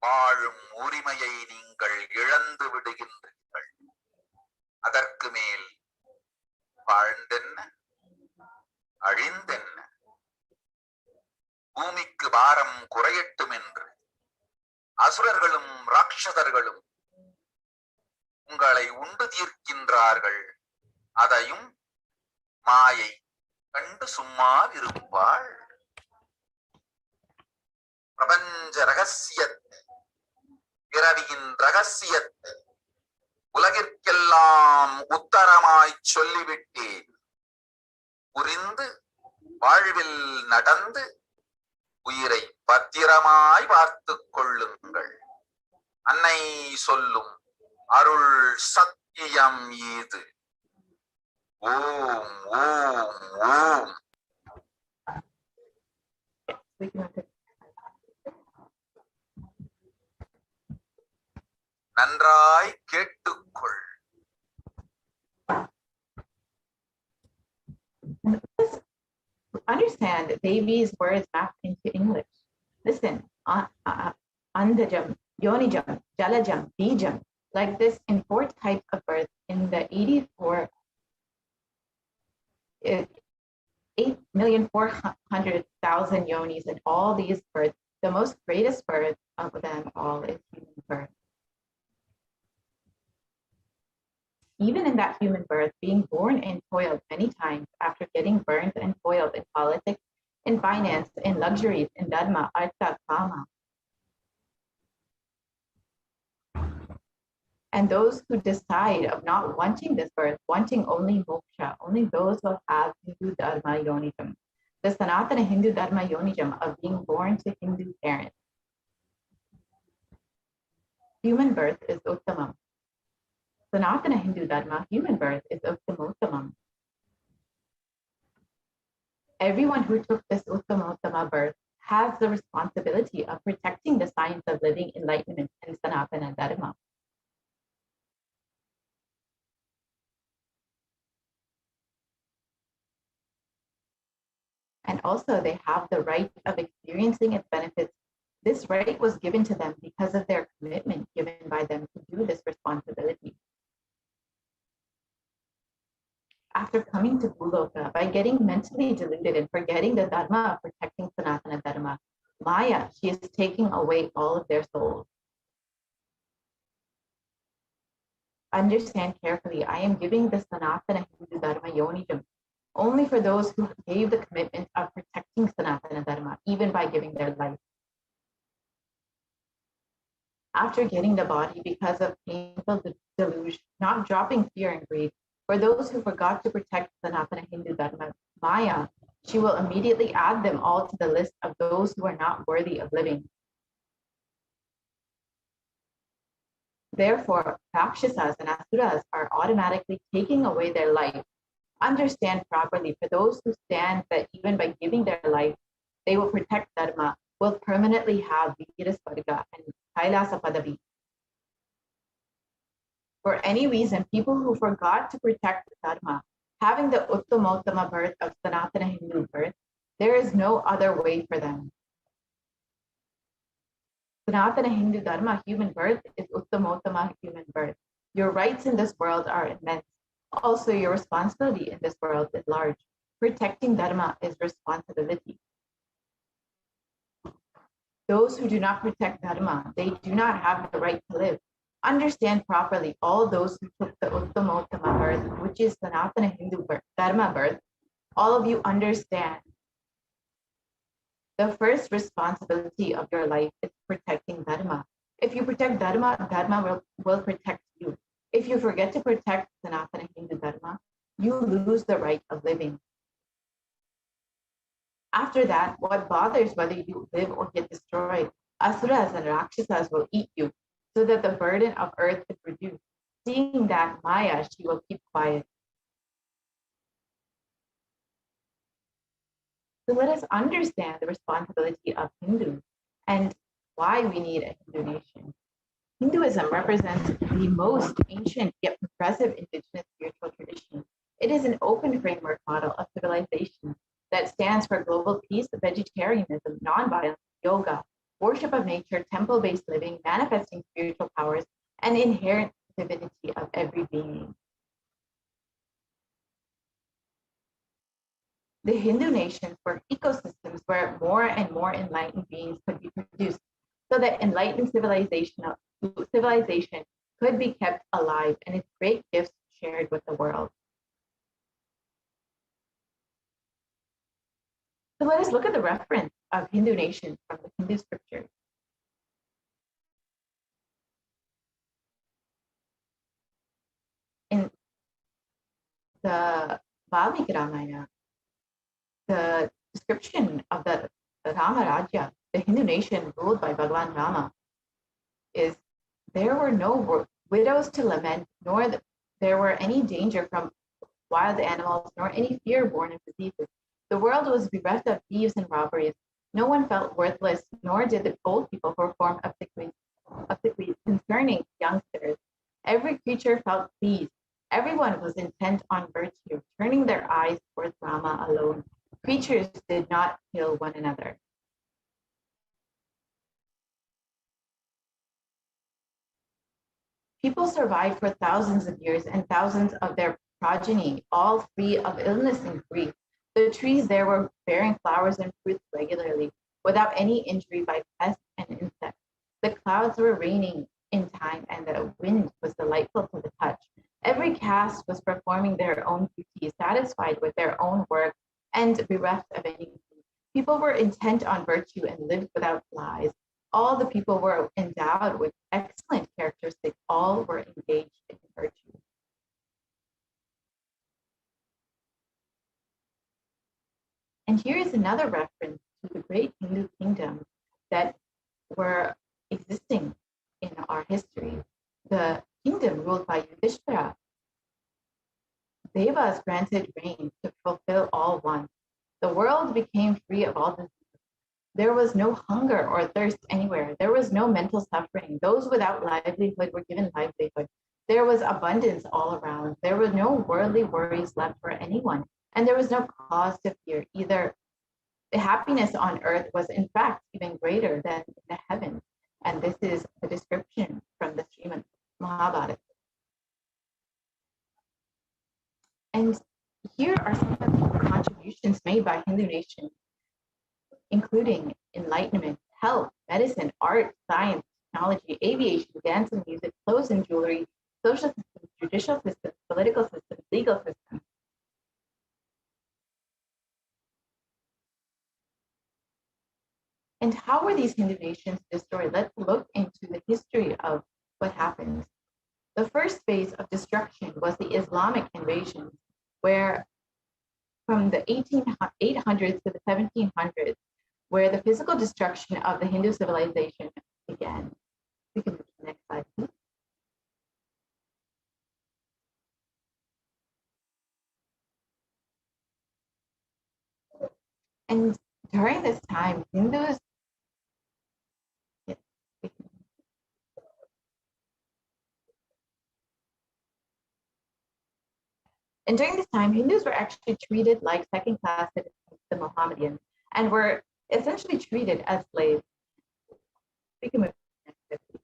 வாழும் உரிமையை நீங்கள் இழந்து விடுகின்றீர்கள். அதற்கு மேல் வாழ்ந்தென்ன அழிந்தென்ன? பூமிக்கு பாரம் குறையட்டும் என்று அசுரர்களும் ராட்சதர்களும் உங்களை உண்டு தீர்க்கின்றார்கள். அதையும் மாயை கண்டு சும்மாவிருப்பாள். பிரபஞ்ச ரகசியத்தை, பிறவியின் ரகசியத்தை உலகிற்கெல்லாம் உத்தரமாய் சொல்லிவிட்டேன். புரிந்து வாழ்வில் நடந்து உயிரை பத்திரமாய் பார்த்துக் கொள்ளுங்கள். அன்னை சொல்லும் அருள் சத்தியம் இது. ஓம் ஓம் ஓம். நன்றாய் கேட்டுக்கொள். Understand Devi's words back into English. Listen, andajam, yonijam, jalajam, bijam, like this in 4 types of birth in the 8,400,000 yonis in all these births. The most greatest birth of them all is human birth. Even in that human birth, being born and toiled many times after getting burned and toiled in politics, in finance, in luxuries, in dharma, artha, kama. And those who decide of not wanting this birth, wanting only moksha, only those who have Hindu dharma yonijam, the Sanatana Hindu dharma yonijam of being born to Hindu parents. Human birth is uttamam. Sanatana Hindu dharma, human birth, is uttamottamam. Everyone who took this uttamottama birth has the responsibility of protecting the science of living enlightenment in Sanatana dharma. And also they have the right of experiencing its benefits. This right was given to them because of their commitment given by them to do this responsibility. After coming to Bhuloka, by getting mentally deluded and forgetting the dharma of protecting Sanatana dharma, Maya, she is taking away all of their souls. Understand carefully, I am giving the Sanatana Hindu dharma yonijam only for those who gave the commitment of protecting Sanatana dharma, even by giving their life. After getting the body because of painful delusion, not dropping fear and greed, for those who forgot to protect Sanatana Hindu dharma, Maya, she will immediately add them all to the list of those who are not worthy of living. Therefore, Rakshasas and Asuras are automatically taking away their life. Understand properly, for those who stand that even by giving their life, they will protect dharma, will permanently have Virasvarga and Kailasa Padavi. For any reason, people who forgot to protect dharma, having the uttamottama birth of Sanatana Hindu birth, there is no other way for them. Sanatana Hindu dharma human birth is uttamottama human birth. Your rights in this world are immense. Also, your responsibility in this world is large. Protecting dharma is responsibility. Those who do not protect dharma, they do not have the right to live. Understand properly, all those who took the uttamottama birth, which is Sanatana Hindu birth, dharma birth, all of you understand. The first responsibility of your life is protecting dharma. If you protect dharma, dharma will protect you. If you forget to protect Sanatana Hindu dharma, you lose the right of living. After that, what bothers whether you live or get destroyed? Asuras and Rakshasas will eat you, so that the burden of earth is reduced. Seeing that Maya, she will keep quiet. So let us understand the responsibility of Hindus and why we need a Hindu nation. Hinduism represents the most ancient yet progressive indigenous spiritual tradition. It is an open framework model of civilization that stands for global peace, vegetarianism, nonviolence, yoga, worship of nature, temple-based living, manifesting spiritual powers, and inherent divinity of every being. The Hindu nations were ecosystems where more and more enlightened beings could be produced, so that enlightened civilization could be kept alive and its great gifts shared with the world. So let us look at the reference of Hindu nations from the Hindu scriptures. In the Valmiki Ramayana, the description of the Rama Rajya, the Hindu nation ruled by Bhagwan Rama, is there were no widows to lament, nor there were any danger from wild animals, nor any fear born of diseases. The world was bereft of thieves and robberies. No one felt worthless, nor did the old people perform obsequies concerning youngsters. Every creature felt pleased. Everyone was intent on virtue, turning their eyes towards Rama alone. Creatures did not kill one another. People survived for thousands of years, and thousands of their progeny, all free of illness and grief. The trees there were bearing flowers and fruits regularly, without any injury by pests and insects. The clouds were raining in time, and the wind was delightful to the touch. Every caste was performing their own duty, satisfied with their own work, and bereft of anything. People were intent on virtue and lived without lies. All the people were endowed with excellent characteristics. All were engaged in virtue. And here is another reference to the great Hindu kingdoms that were existing in our history. The kingdom ruled by Yudhishthira. Devas granted rain to fulfill all wants. The world became free of all disease. There was no hunger or thirst anywhere. There was no mental suffering. Those without livelihood were given livelihood. There was abundance all around. There were no worldly worries left for anyone. And there was no cause to fear either. The happiness on earth was in fact even greater than in the heavens. And this is the description from the Srimad Mahabharata. And here are some of the contributions made by Hindu nations, including enlightenment, health, medicine, art, science, technology, aviation, dance and music, clothes and jewelry, social systems, judicial systems, political systems, legal systems. And how were these Hindu nations destroyed? Let's look into the history of what happened. The first phase of destruction was the Islamic invasion, where from the 800s to the 1700s, where the physical destruction of the Hindu civilization began. We can move to the next slide, please. And during this time, Hindus, Hindus were actually treated like second-class citizens, the Mohammedans, and were essentially treated as slaves. We can move to the next slide.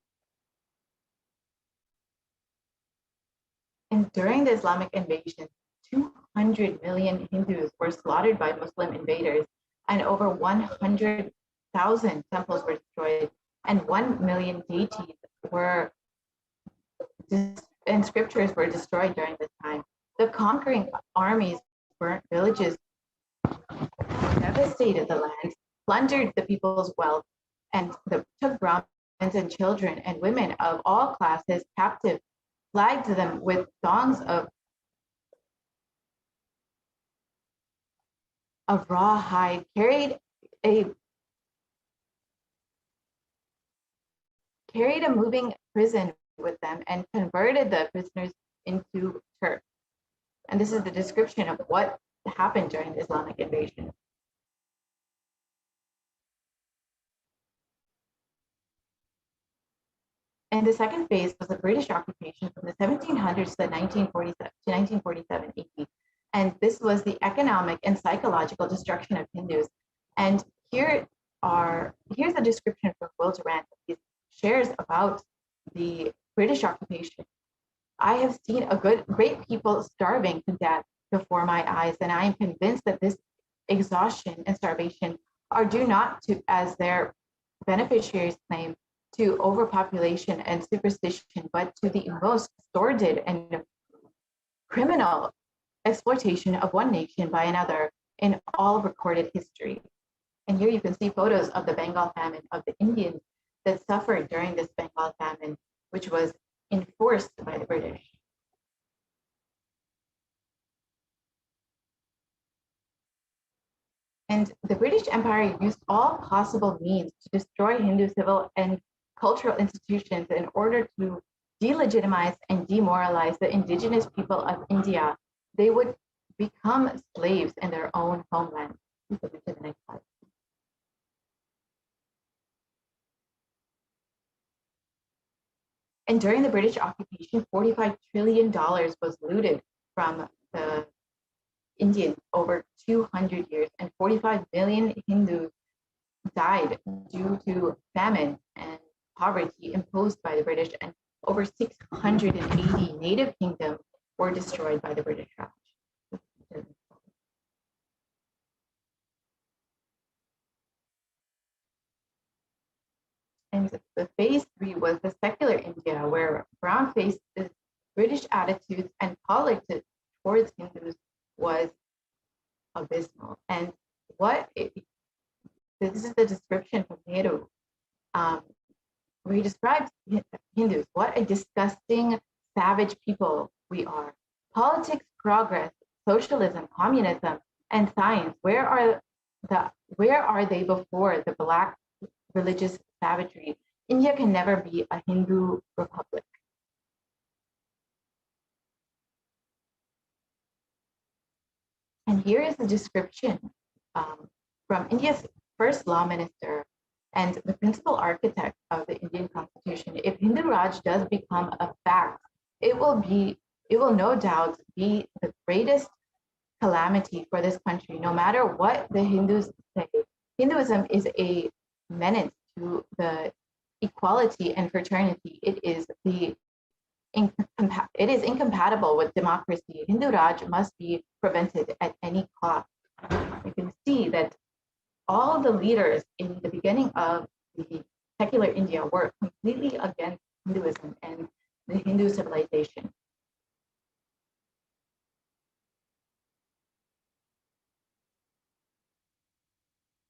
And during the Islamic invasion, 200 million Hindus were slaughtered by Muslim invaders, and over 100,000 temples were destroyed, and 1 million deities and scriptures were destroyed during this time. The conquering armies burnt villages, devastated the lands, plundered the people's wealth, and took Brahmins and children and women of all classes captive, flagged them with songs of a rawhide, carried a moving prison with them and converted the prisoners into Turks. And this is the description of what happened during the Islamic invasion. And the second phase was the British occupation from the 1700s to 1947 AD. And this was the economic and psychological destruction of Hindus. And here's a description from Will Durant. He shares about the British occupation. I have seen great people starving to death before my eyes, and I am convinced that this exhaustion and starvation are due not to, as their beneficiaries claim, to overpopulation and superstition, but to the most sordid and criminal exploitation of one nation by another in all recorded history. And here you can see photos of the Bengal famine, of the Indians that suffered during this Bengal famine, which was enforced by the British. And the British Empire used all possible means to destroy Hindu civil and cultural institutions in order to delegitimize and demoralize the indigenous people of India. They would become slaves in their own homeland. To the next slide. And during the British occupation, $45 trillion was looted from the Indians over 200 years, and 45 million Hindus died due to famine and poverty imposed by the British, and over 680 native kingdoms were destroyed by the British Raj. And the phase 3 was the secular India, where Brown faced the British attitudes and politics towards Hindus was abysmal. And this is the description from Nehru, where he describes Hindus, what a disgusting, savage people we are. Politics, progress, socialism, communism, and science, where are they before the black religious savagery? India can never be a Hindu republic. And here is the description from India's first law minister and the principal architect of the Indian Constitution. If Hindu Raj does become a fact, it will no doubt be the greatest calamity for this country, no matter what the Hindus say. Hinduism is a menace to the equality and fraternity. It is incompatible with democracy. Hindu Raj must be prevented at any cost. You can see that all the leaders in the beginning of the secular India were completely against Hinduism and the Hindu civilization.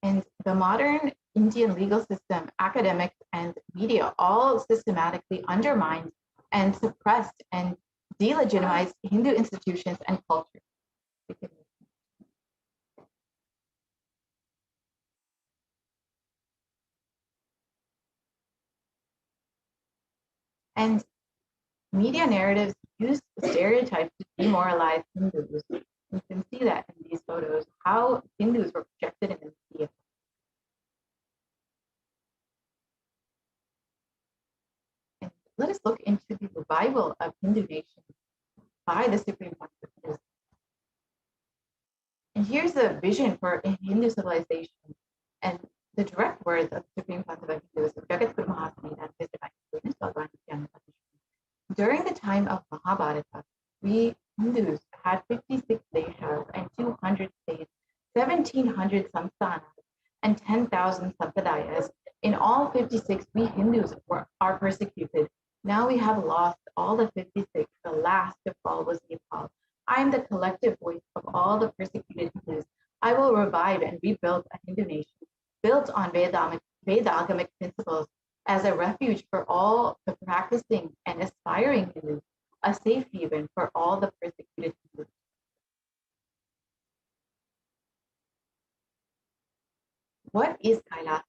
And the modern Indian legal system, academics, and media all systematically undermined and suppressed and delegitimized Hindu institutions and culture. And media narratives use stereotypes to demoralize Hindus. You can see that in these photos, how Hindus were projected in the media. And let us look into the revival of Hindu nations by the Supreme Court of Hinduism. And here's the vision for Hindu civilization and the direct words of the Supreme Council of Hinduism, Jagat Guru Mahasani, and his divine holiness, Bhagwan Nithyananda Paramashivam. During the time of Mahabharata, we Hindus had 56 deshas and 200 states, 1,700 samsthanas, and 10,000 sampradayas. In all 56, we Hindus are persecuted. Now we have lost all the 56. The last to fall was Nepal. I am the collective voice of all the persecuted Hindus. I will revive and rebuild a Hindu nation built on Vedagamic principles as a refuge for all the practicing and aspiring Hindus, a safe haven for all the persecuted Hindus. what is Kailasa?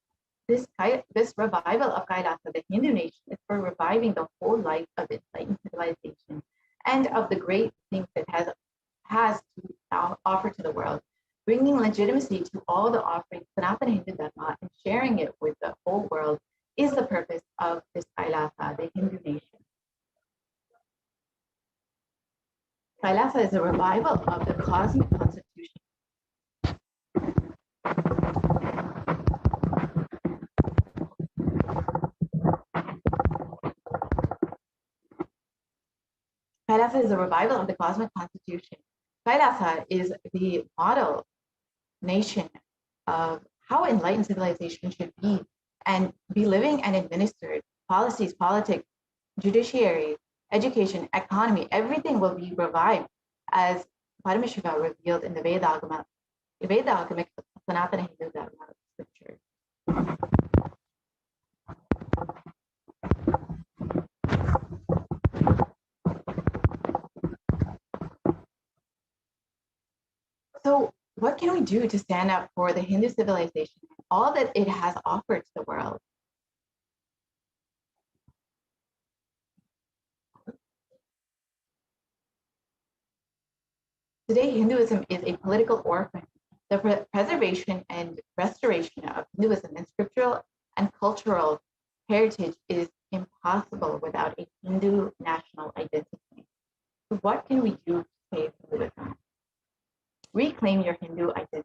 This revival of Kailasa, the Hindu nation, is for reviving the whole life of enlightened civilization and of the great things it has to offer to the world, bringing legitimacy to all the offerings Sanatana Hindu Dharma and sharing it with the whole world is the purpose of this Kailasa, the Hindu nation. Kailasa is a revival of the cosmic constitution. Kailasa is a revival of the cosmic constitution. Kailasa is the model nation of how enlightened civilization should be and be living and administered. Policies, politics, judiciary, education, economy, everything will be revived as Paramashiva revealed in the Vedagamic Sanatana Hindu Dharma scriptures. So what can we do to stand up for the Hindu civilization and all that it has offered to the world? Today, Hinduism is a political orphan. The preservation and restoration of Hinduism and scriptural and cultural heritage is impossible without a Hindu national identity. So what can we do to save Hinduism? Reclaim your Hindu identity.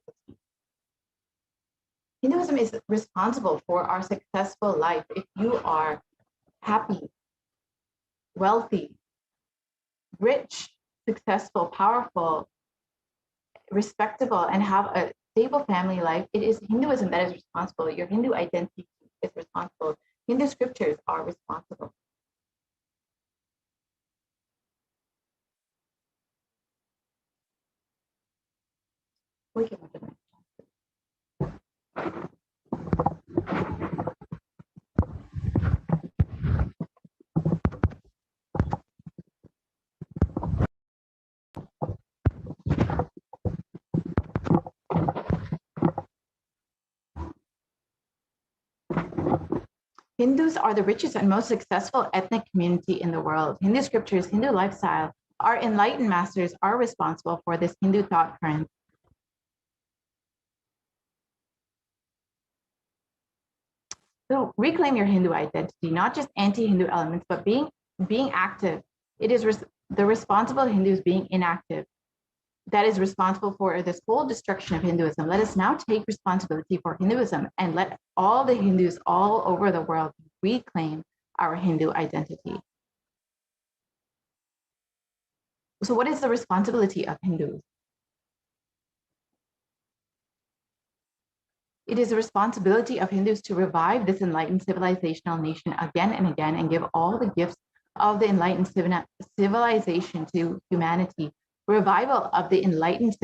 Hinduism is responsible for our successful life. If you are happy, wealthy, rich, successful, powerful, respectable, and have a stable family life, it is Hinduism that is responsible. Your Hindu identity is responsible. Hindu scriptures are responsible. We can look at that. Hindus are the richest and most successful ethnic community in the world. Hindu scriptures, Hindu lifestyle, our enlightened masters are responsible for this Hindu thought current. So reclaim your Hindu identity, not just anti-Hindu elements, but being active. It is the responsible Hindus being inactive that is responsible for this whole destruction of Hinduism. Let us now take responsibility for Hinduism and let all the Hindus all over the world reclaim our Hindu identity. So what is the responsibility of Hindus? It is the responsibility of Hindus to revive this enlightened civilizational nation again and again and give all the gifts of the enlightened civilization to humanity. Revival of the enlightened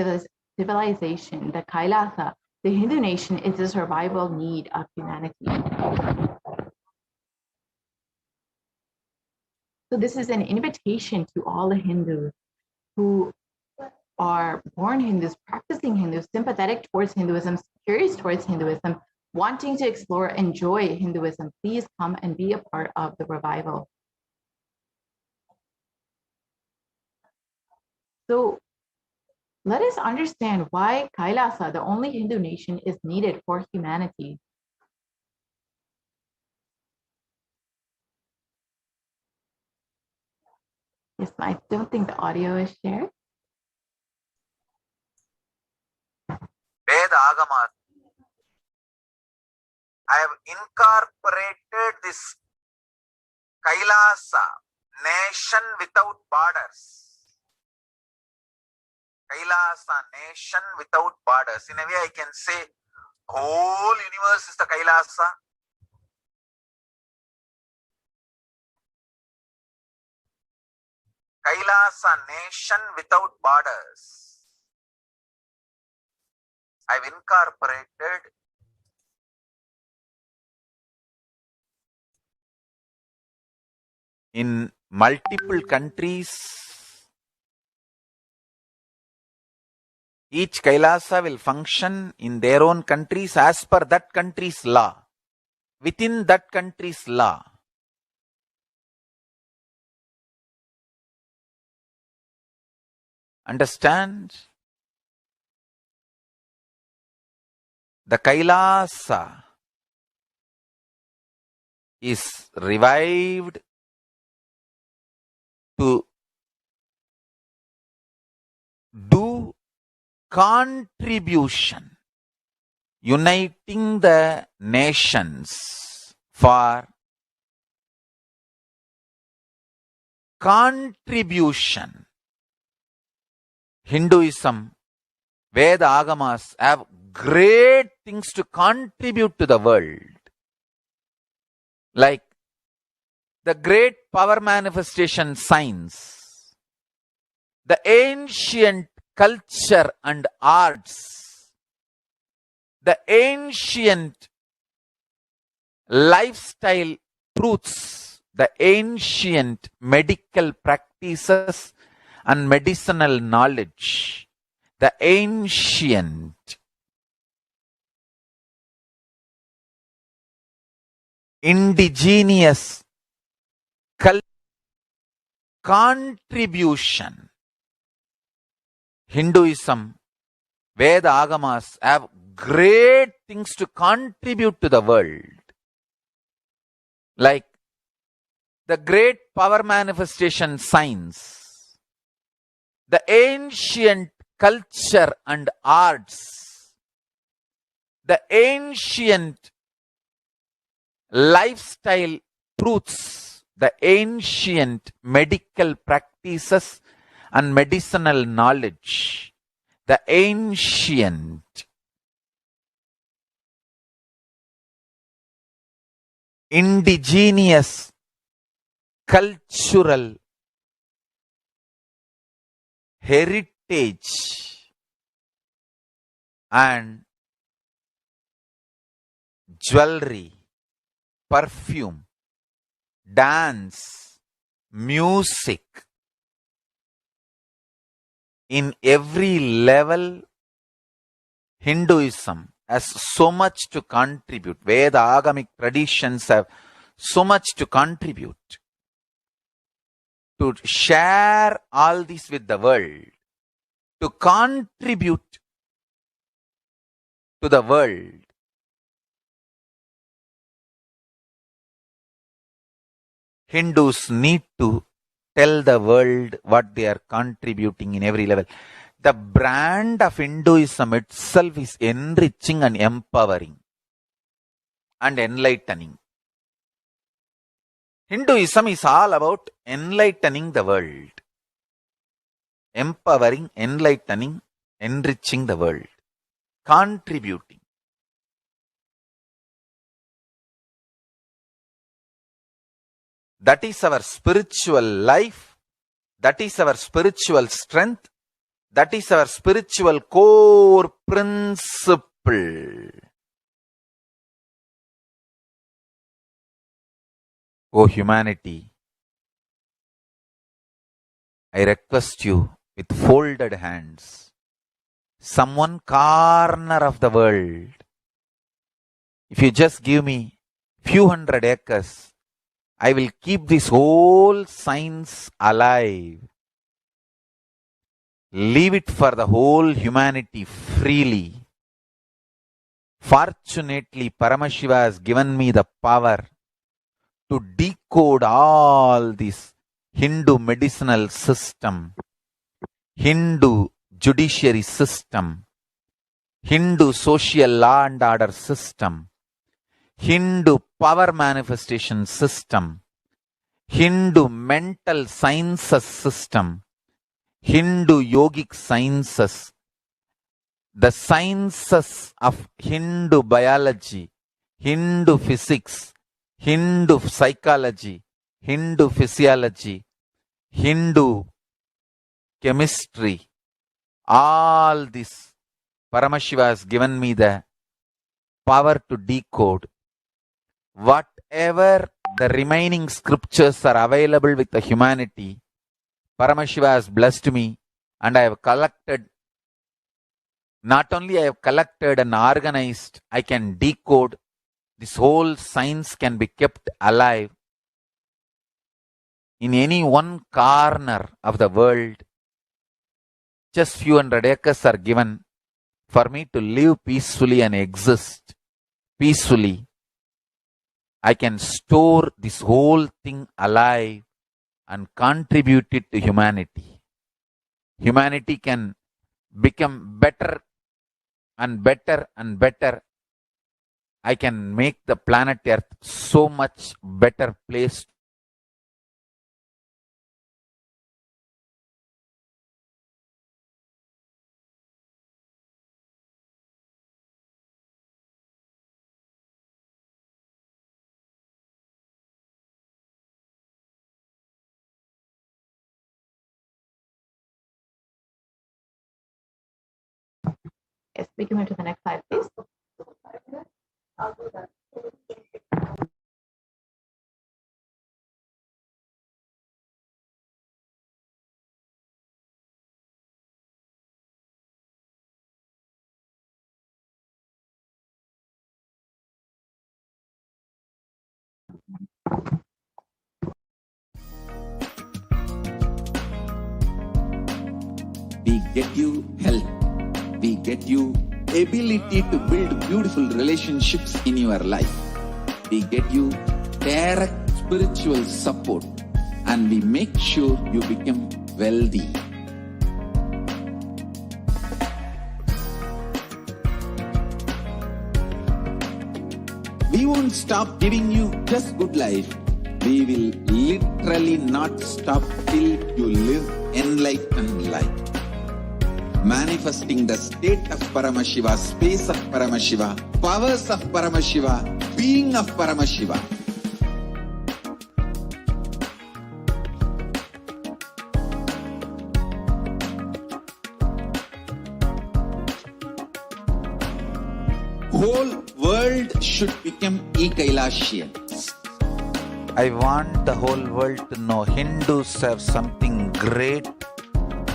civilization, the Kailasa, the Hindu nation, is the survival need of humanity. So this is an invitation to all the Hindus who are born Hindus, practicing Hindus, sympathetic towards Hinduism, curious towards Hinduism, wanting to explore, enjoy Hinduism. Please come and be a part of the revival. So let us understand why Kailasa, the only Hindu nation, is needed for humanity. Yes, I don't think the audio is shared. Vedagama. I have incorporated this Kailasa, nation without borders. Kailasa, nation without borders. In a way, I can say whole universe is the Kailasa. Kailasa, nation without borders. I've incorporated in multiple countries Each Kailasa will function in their own countries as per that country's law, within that country's law. Understand? The Kailasa is revived to do contribution, uniting the nations for contribution. Hinduism, Veda Agamas have great things to contribute to the world. Like the great power manifestation science, the ancient culture and arts, the ancient lifestyle truths, the ancient medical practices and medicinal knowledge, the ancient indigenous contribution. Hinduism, Veda Agamas have great things to contribute to the world. Like the great power manifestation science, the ancient culture and arts, the ancient lifestyle truths, the ancient medical practices and medicinal knowledge, the ancient indigenous cultural heritage and jewelry, perfume, dance, music. In every level, Hinduism has so much to contribute. Veda Agamic traditions have so much to contribute. To share all this with the world, to contribute to the world. Hindus need to tell the world what they are contributing in every level. The brand of Hinduism itself is enriching and empowering and enlightening. Hinduism is all about enlightening the world. Empowering, enlightening, enriching the world. Contributing. That is our spiritual life. That is our spiritual strength. That is our spiritual core principle. O humanity, I request you with folded hands, some one corner of the world, if you just give me few hundred acres, I will keep this whole science alive. Leave it for the whole humanity freely. Fortunately, Paramashiva has given me the power to decode all this Hindu medicinal system, Hindu judiciary system, Hindu social law and order system, Hindu power manifestation system, Hindu mental sciences system, Hindu yogic sciences, the sciences of Hindu biology, Hindu physics, Hindu psychology, Hindu physiology, Hindu chemistry, all this Paramashiva has given me the power to decode. Whatever the remaining scriptures are available with the humanity, Paramashiva has blessed me and I have collected Not only I have collected and organized, I can decode. This whole science can be kept alive in any one corner of the world. Just few hundred acres are given for me to live peacefully and exist peacefully. I can store this whole thing alive and contribute it to humanity. Humanity can become better and better and better. I can make the planet Earth so much better place. Yes, we can move to the next slide, please. We get you health. We get you ability to build beautiful relationships in your life. We get you direct spiritual support, and we make sure you become wealthy. We won't stop giving you just good life. We will literally not stop till you live enlightened life. Manifesting the state of Paramashiva, space of Paramashiva, powers of Paramashiva, being of Paramashiva. Whole world should become Kailasians. I want the whole world to know Hindus have something great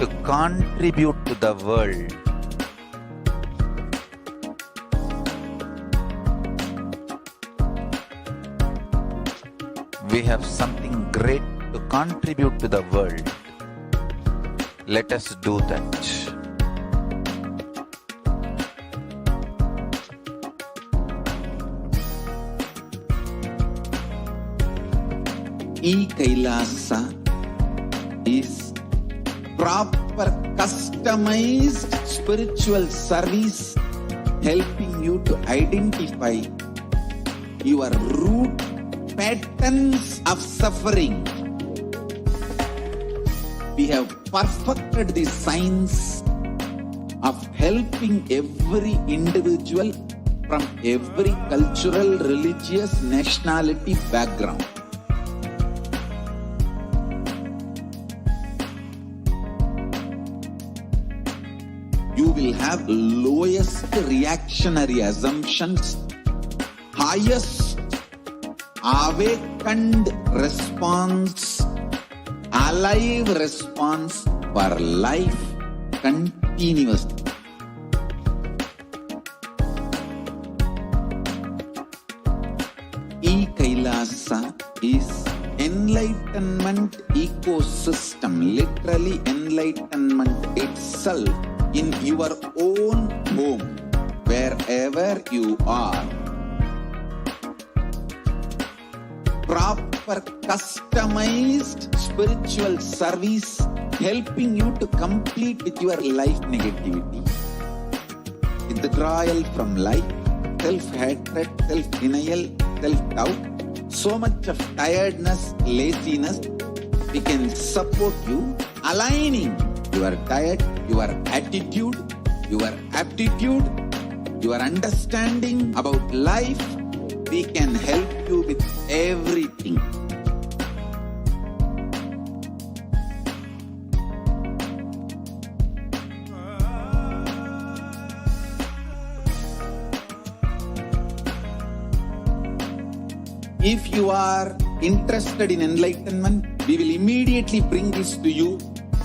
to contribute to the world. We have something great to contribute to the world. Let us do that. Kailasa is proper customized spiritual service helping you to identify your root patterns of suffering. We have perfected the science of helping every individual from every cultural, religious, nationality background. You will have lowest reactionary assumptions, highest awakened response, alive response for life continuously. Kailasa is enlightenment ecosystem, literally enlightenment itself in your own home, wherever you are. Proper customized spiritual service helping you to complete with your life negativity. Withdrawal from life, self-hatred, self-denial, self-doubt, so much of tiredness, laziness. We can support you aligning your diet, your attitude, your aptitude, your understanding about life. We can help you with everything. If you are interested in enlightenment, we will immediately bring this to you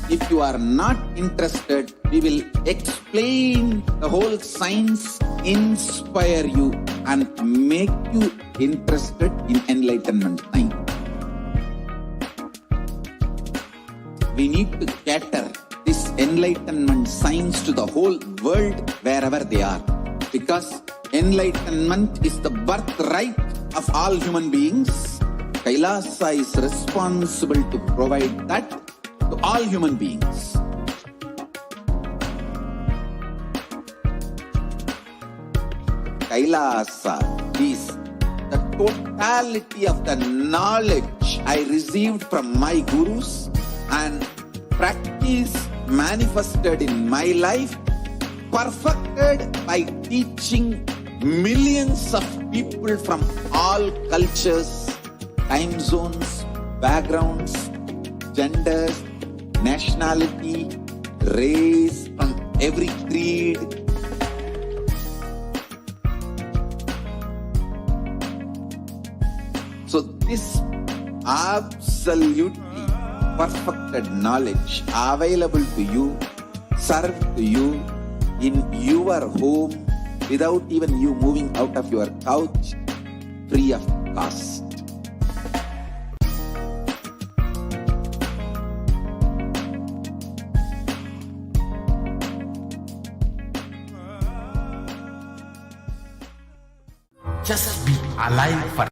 If you are not interested, we will explain the whole science, inspire you and make you interested in enlightenment time. We need to cater this enlightenment science to the whole world wherever they are. Because enlightenment is the birthright of all human beings. Kailasa is responsible to provide that to all human beings. Kailasa is the totality of the knowledge I received from my gurus and practice manifested in my life, perfected by teaching millions of people from all cultures, time zones, backgrounds, genders, nationality, race, from every creed. So this absolutely perfected knowledge available to you, served to you in your home without even you moving out of your couch, free of cost. Just be alive for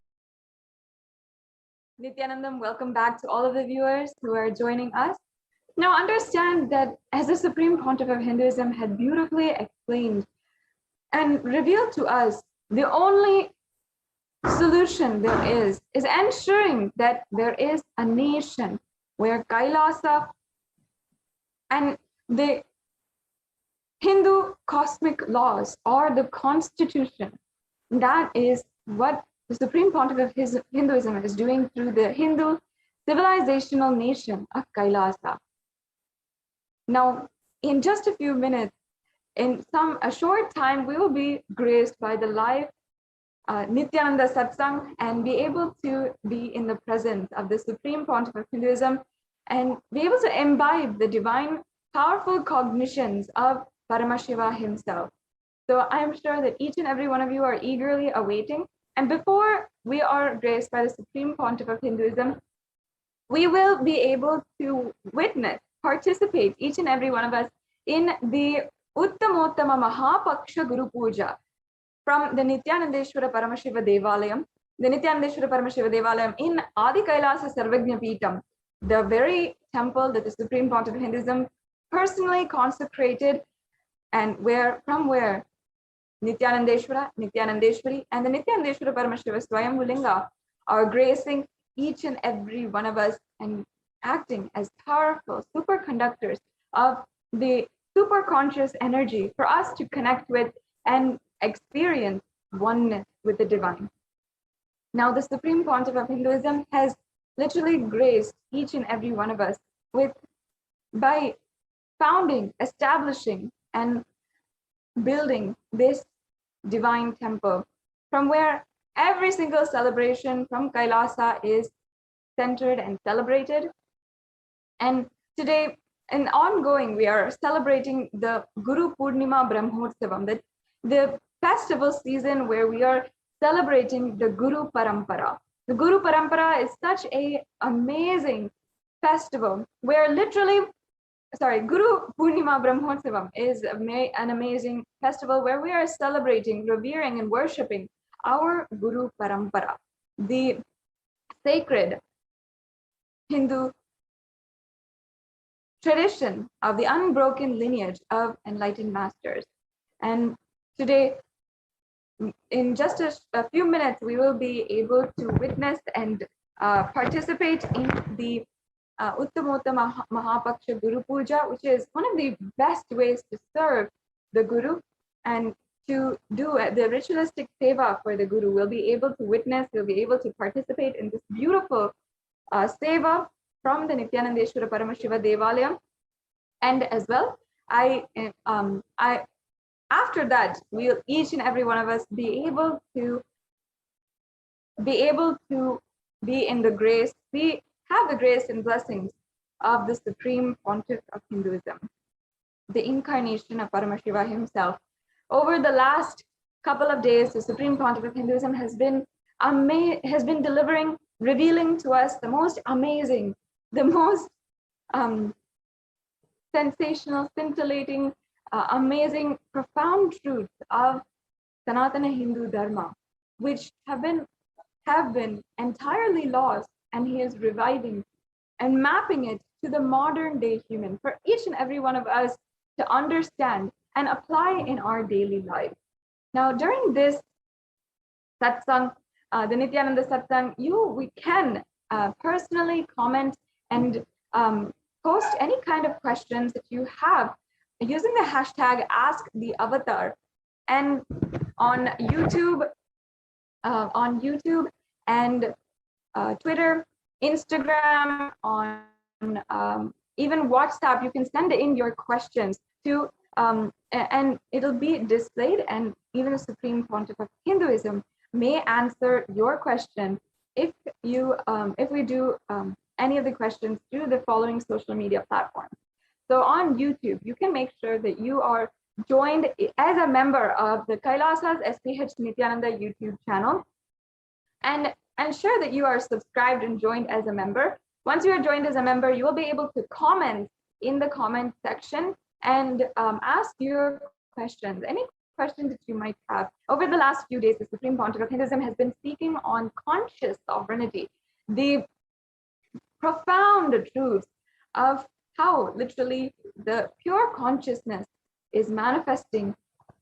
Nithyanandam, welcome back to all of the viewers who are joining us. Now understand that as the Supreme Pontiff of Hinduism had beautifully explained and revealed to us, the only solution there is ensuring that there is a nation where Kailasa and the Hindu cosmic laws or the constitution, that is what the Supreme Pontiff of Hinduism is doing through the Hindu civilizational nation of Kailasa. Now, in just a few minutes, in a short time, we will be graced by the live Nithyananda Satsang and be able to be in the presence of the Supreme Pontiff of Hinduism and be able to imbibe the divine, powerful cognitions of Paramashiva himself. So I'm sure that each and every one of you are eagerly awaiting. And before we are graced by the Supreme Pontiff of Hinduism, we will be able to witness, participate, each and every one of us, in the Uttamottama Mahapaksha Guru Puja from the Nithyanandeshwara Paramashiva Devalayam, the Nithyanandeshwara Paramashiva Devalayam in Adi Kailasa Sarvagnya Peetam, the very temple that the Supreme Pontiff of Hinduism personally consecrated, and from where Nithyanandeshwara, Nithyanandeshwari, and the Nithyanandeshwara Paramashiva Swayambhulinga are gracing each and every one of us and acting as powerful superconductors of the superconscious energy for us to connect with and experience oneness with the divine. Now, the Supreme Pontiff of Hinduism has literally graced each and every one of us by founding, establishing, and building this divine temple from where every single celebration from Kailasa is centered and celebrated. And today, in ongoing, we are celebrating the Guru Purnima Brahmotsavam, the festival season where we are celebrating the Guru Parampara. The Guru Parampara is such an amazing festival where Guru Purnima Brahmotsavam is an amazing festival where we are celebrating, revering, and worshipping our Guru Parampara, the sacred Hindu tradition of the unbroken lineage of enlightened masters. And today, in just a few minutes, we will be able to witness and participate in the Uttamottama Mahapaksha Guru Puja, which is one of the best ways to serve the Guru and to do the ritualistic seva for the Guru. We'll be able to witness, we'll be able to participate in this beautiful seva from the Nithyanandeshwara Paramashiva Devalayam. And as well, after that, we'll each and every one of us be able to be in the grace, have the grace and blessings of the Supreme Pontiff of Hinduism, the incarnation of Paramashiva himself. Over the last couple of days, the Supreme Pontiff of Hinduism has been delivering, revealing to us the most amazing, the most sensational, scintillating, amazing, profound truths of Sanatana Hindu Dharma, which have been entirely lost, and he is reviving and mapping it to the modern day human for each and every one of us to understand and apply in our daily life. Now, during this satsang, the Nithyananda satsang, we can personally comment and post any kind of questions that you have using the hashtag #AskTheAvatar, and on YouTube and Twitter, Instagram, on even WhatsApp, you can send in your questions to, and it'll be displayed, and even the Supreme Pontiff of Hinduism may answer your question if we do any of the questions through the following social media platforms. So on YouTube, you can make sure that you are joined as a member of the Kailasa's SAMADHI Nithyananda YouTube channel, and ensure that you are subscribed and joined as a member. Once you are joined as a member, you will be able to comment in the comment section and ask your questions, any questions that you might have. Over the last few days, the Supreme Pontiff of Hinduism has been speaking on conscious sovereignty, the profound truths of how literally the pure consciousness is manifesting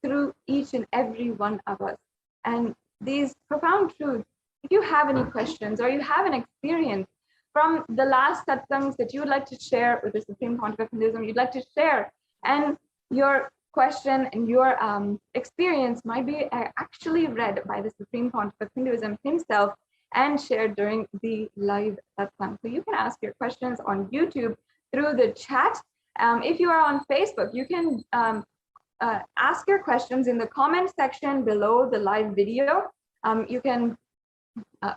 through each and every one of us. And these profound truths, if you have any questions or you have an experience from the last satsangs that you would like to share with the Supreme Pontiff of Hinduism, you'd like to share, and your question and your experience might be actually read by the Supreme Pontiff of Hinduism himself and shared during the live satsang. So you can ask your questions on YouTube through the chat. If you are on Facebook, you can ask your questions in the comment section below the live video. You can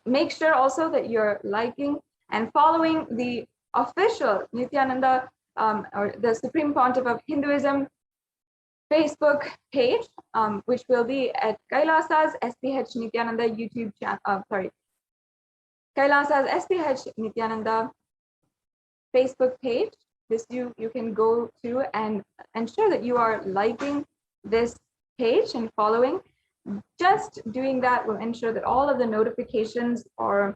make sure also that you're liking and following the official Nithyananda or the Supreme Pontiff of Hinduism Facebook page, which will be at Kailasa's SAMADHI Nithyananda YouTube channel. Kailasa's SAMADHI Nithyananda Facebook page. This you can go to and ensure that you are liking this page and following. Just doing that will ensure that all of the notifications are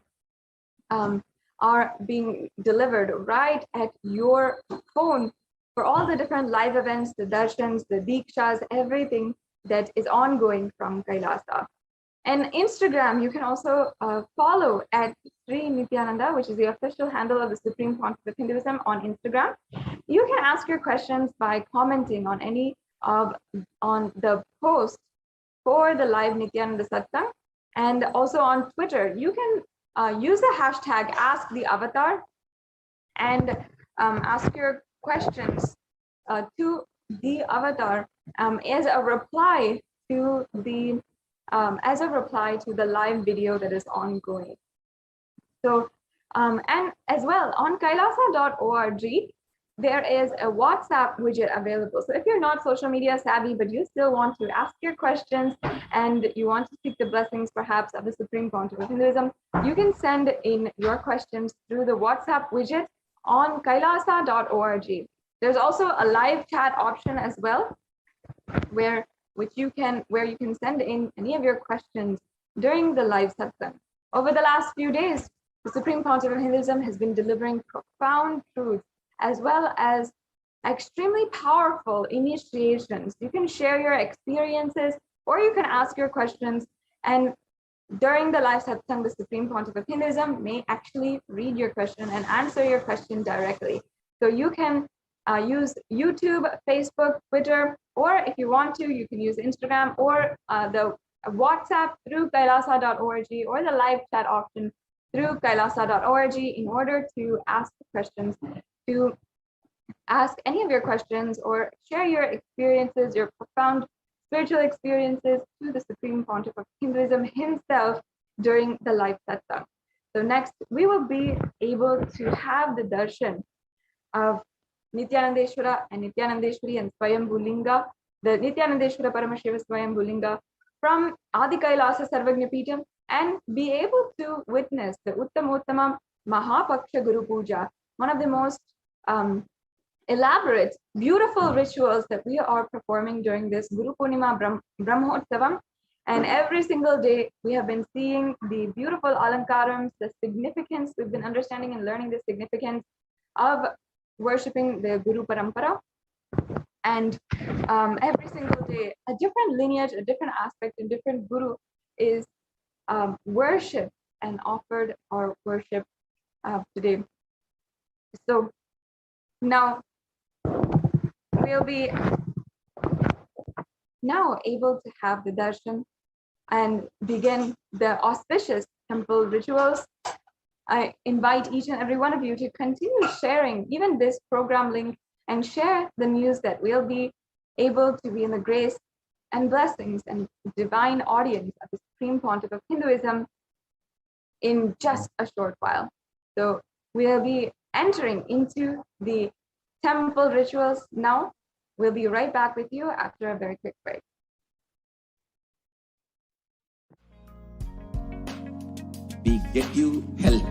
being delivered right at your phone for all the different live events, the darshans, the dikshas, everything that is ongoing from Kailasa. And Instagram, you can also follow at Sri Nithyananda, which is the official handle of the Supreme Pontiff of Hinduism on Instagram. You can ask your questions by commenting on any on the post for the live Nithyananda Satsang, and also on Twitter. You can use the hashtag #AskTheAvatar and ask your questions to the avatar as a reply to the live video that is ongoing. So and as well on kailasa.org, there is a WhatsApp widget available. So if you're not social media savvy, but you still want to ask your questions and you want to seek the blessings perhaps of the Supreme Pontiff of Hinduism, you can send in your questions through the WhatsApp widget on kailasa.org. There's also a live chat option as well, where you can send in any of your questions during the live satsang. Over the last few days, the Supreme Pontiff of Hinduism has been delivering profound truths as well as extremely powerful initiations. You can share your experiences or you can ask your questions, and during the live satsang, the Supreme Pontiff of Hinduism may actually read your question and answer your question directly. So you can use YouTube, Facebook, Twitter, or if you want to, you can use Instagram or the WhatsApp through kailasa.org or the live chat option through kailasa.org in order to ask questions, to ask any of your questions or share your experiences, your profound spiritual experiences to the Supreme Pontiff of Hinduism himself during the live satsang. So next, we will be able to have the darshan of Nithyanandeshwara and Nithyanandeshwari and Swayambhu Linga, the Nithyanandeshwara Paramashiva Swayambhu Linga from Adi Kailasa Sarvagnya Peetham, and be able to witness the Uttamottamam Mahapaksha Guru Puja, one of the most elaborate, beautiful rituals that we are performing during this Guru Purnima Brahmotsavam. And every single day, we have been seeing the beautiful alankarams, the significance, we've been understanding and learning the significance of worshipping the Guru Parampara. And every single day, a different lineage, a different aspect, a different Guru is worshipped and offered or worshipped today. So now, we'll be now able to have the darshan and begin the auspicious temple rituals. I invite each and every one of you to continue sharing even this program link and share the news that we'll be able to be in the grace and blessings and divine audience of the Supreme Pontiff of Hinduism in just a short while. So we'll be entering into the temple rituals now. We'll be right back with you after a very quick break. We get you health.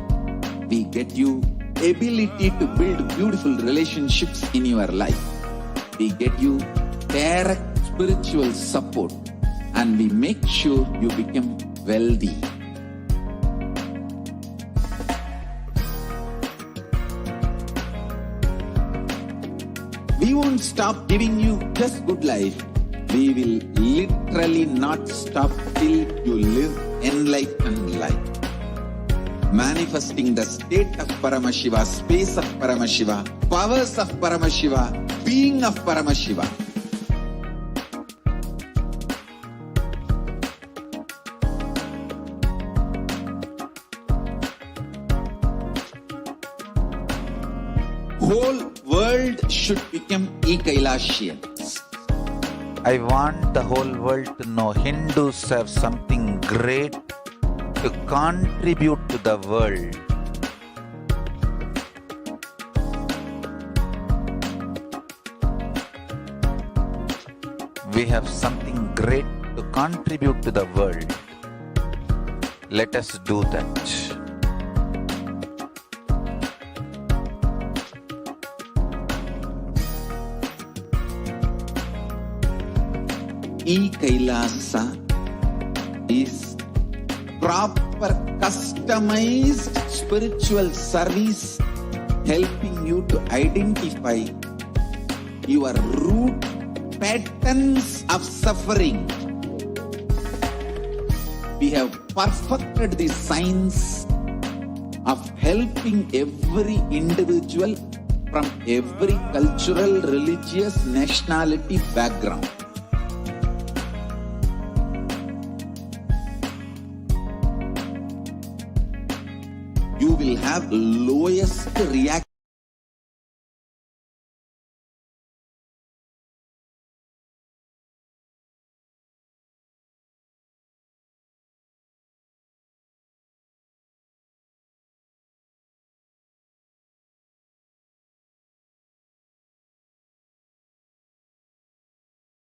We get you ability to build beautiful relationships in your life. We get you direct spiritual support, and we make sure you become wealthy. We won't stop giving you just good life. We will literally not stop till you live enlightened life. Manifesting the state of Paramashiva, space of Paramashiva, powers of Paramashiva, being of Paramashiva. Whole world should become Kailasians. I want the whole world to know Hindus have something great to contribute to the world. We have something great to contribute to the world. Let us do that. Kailasa is proper customized spiritual service helping you to identify your root patterns of suffering. We have perfected the science of helping every individual from every cultural, religious, nationality background. You will have lowest reaction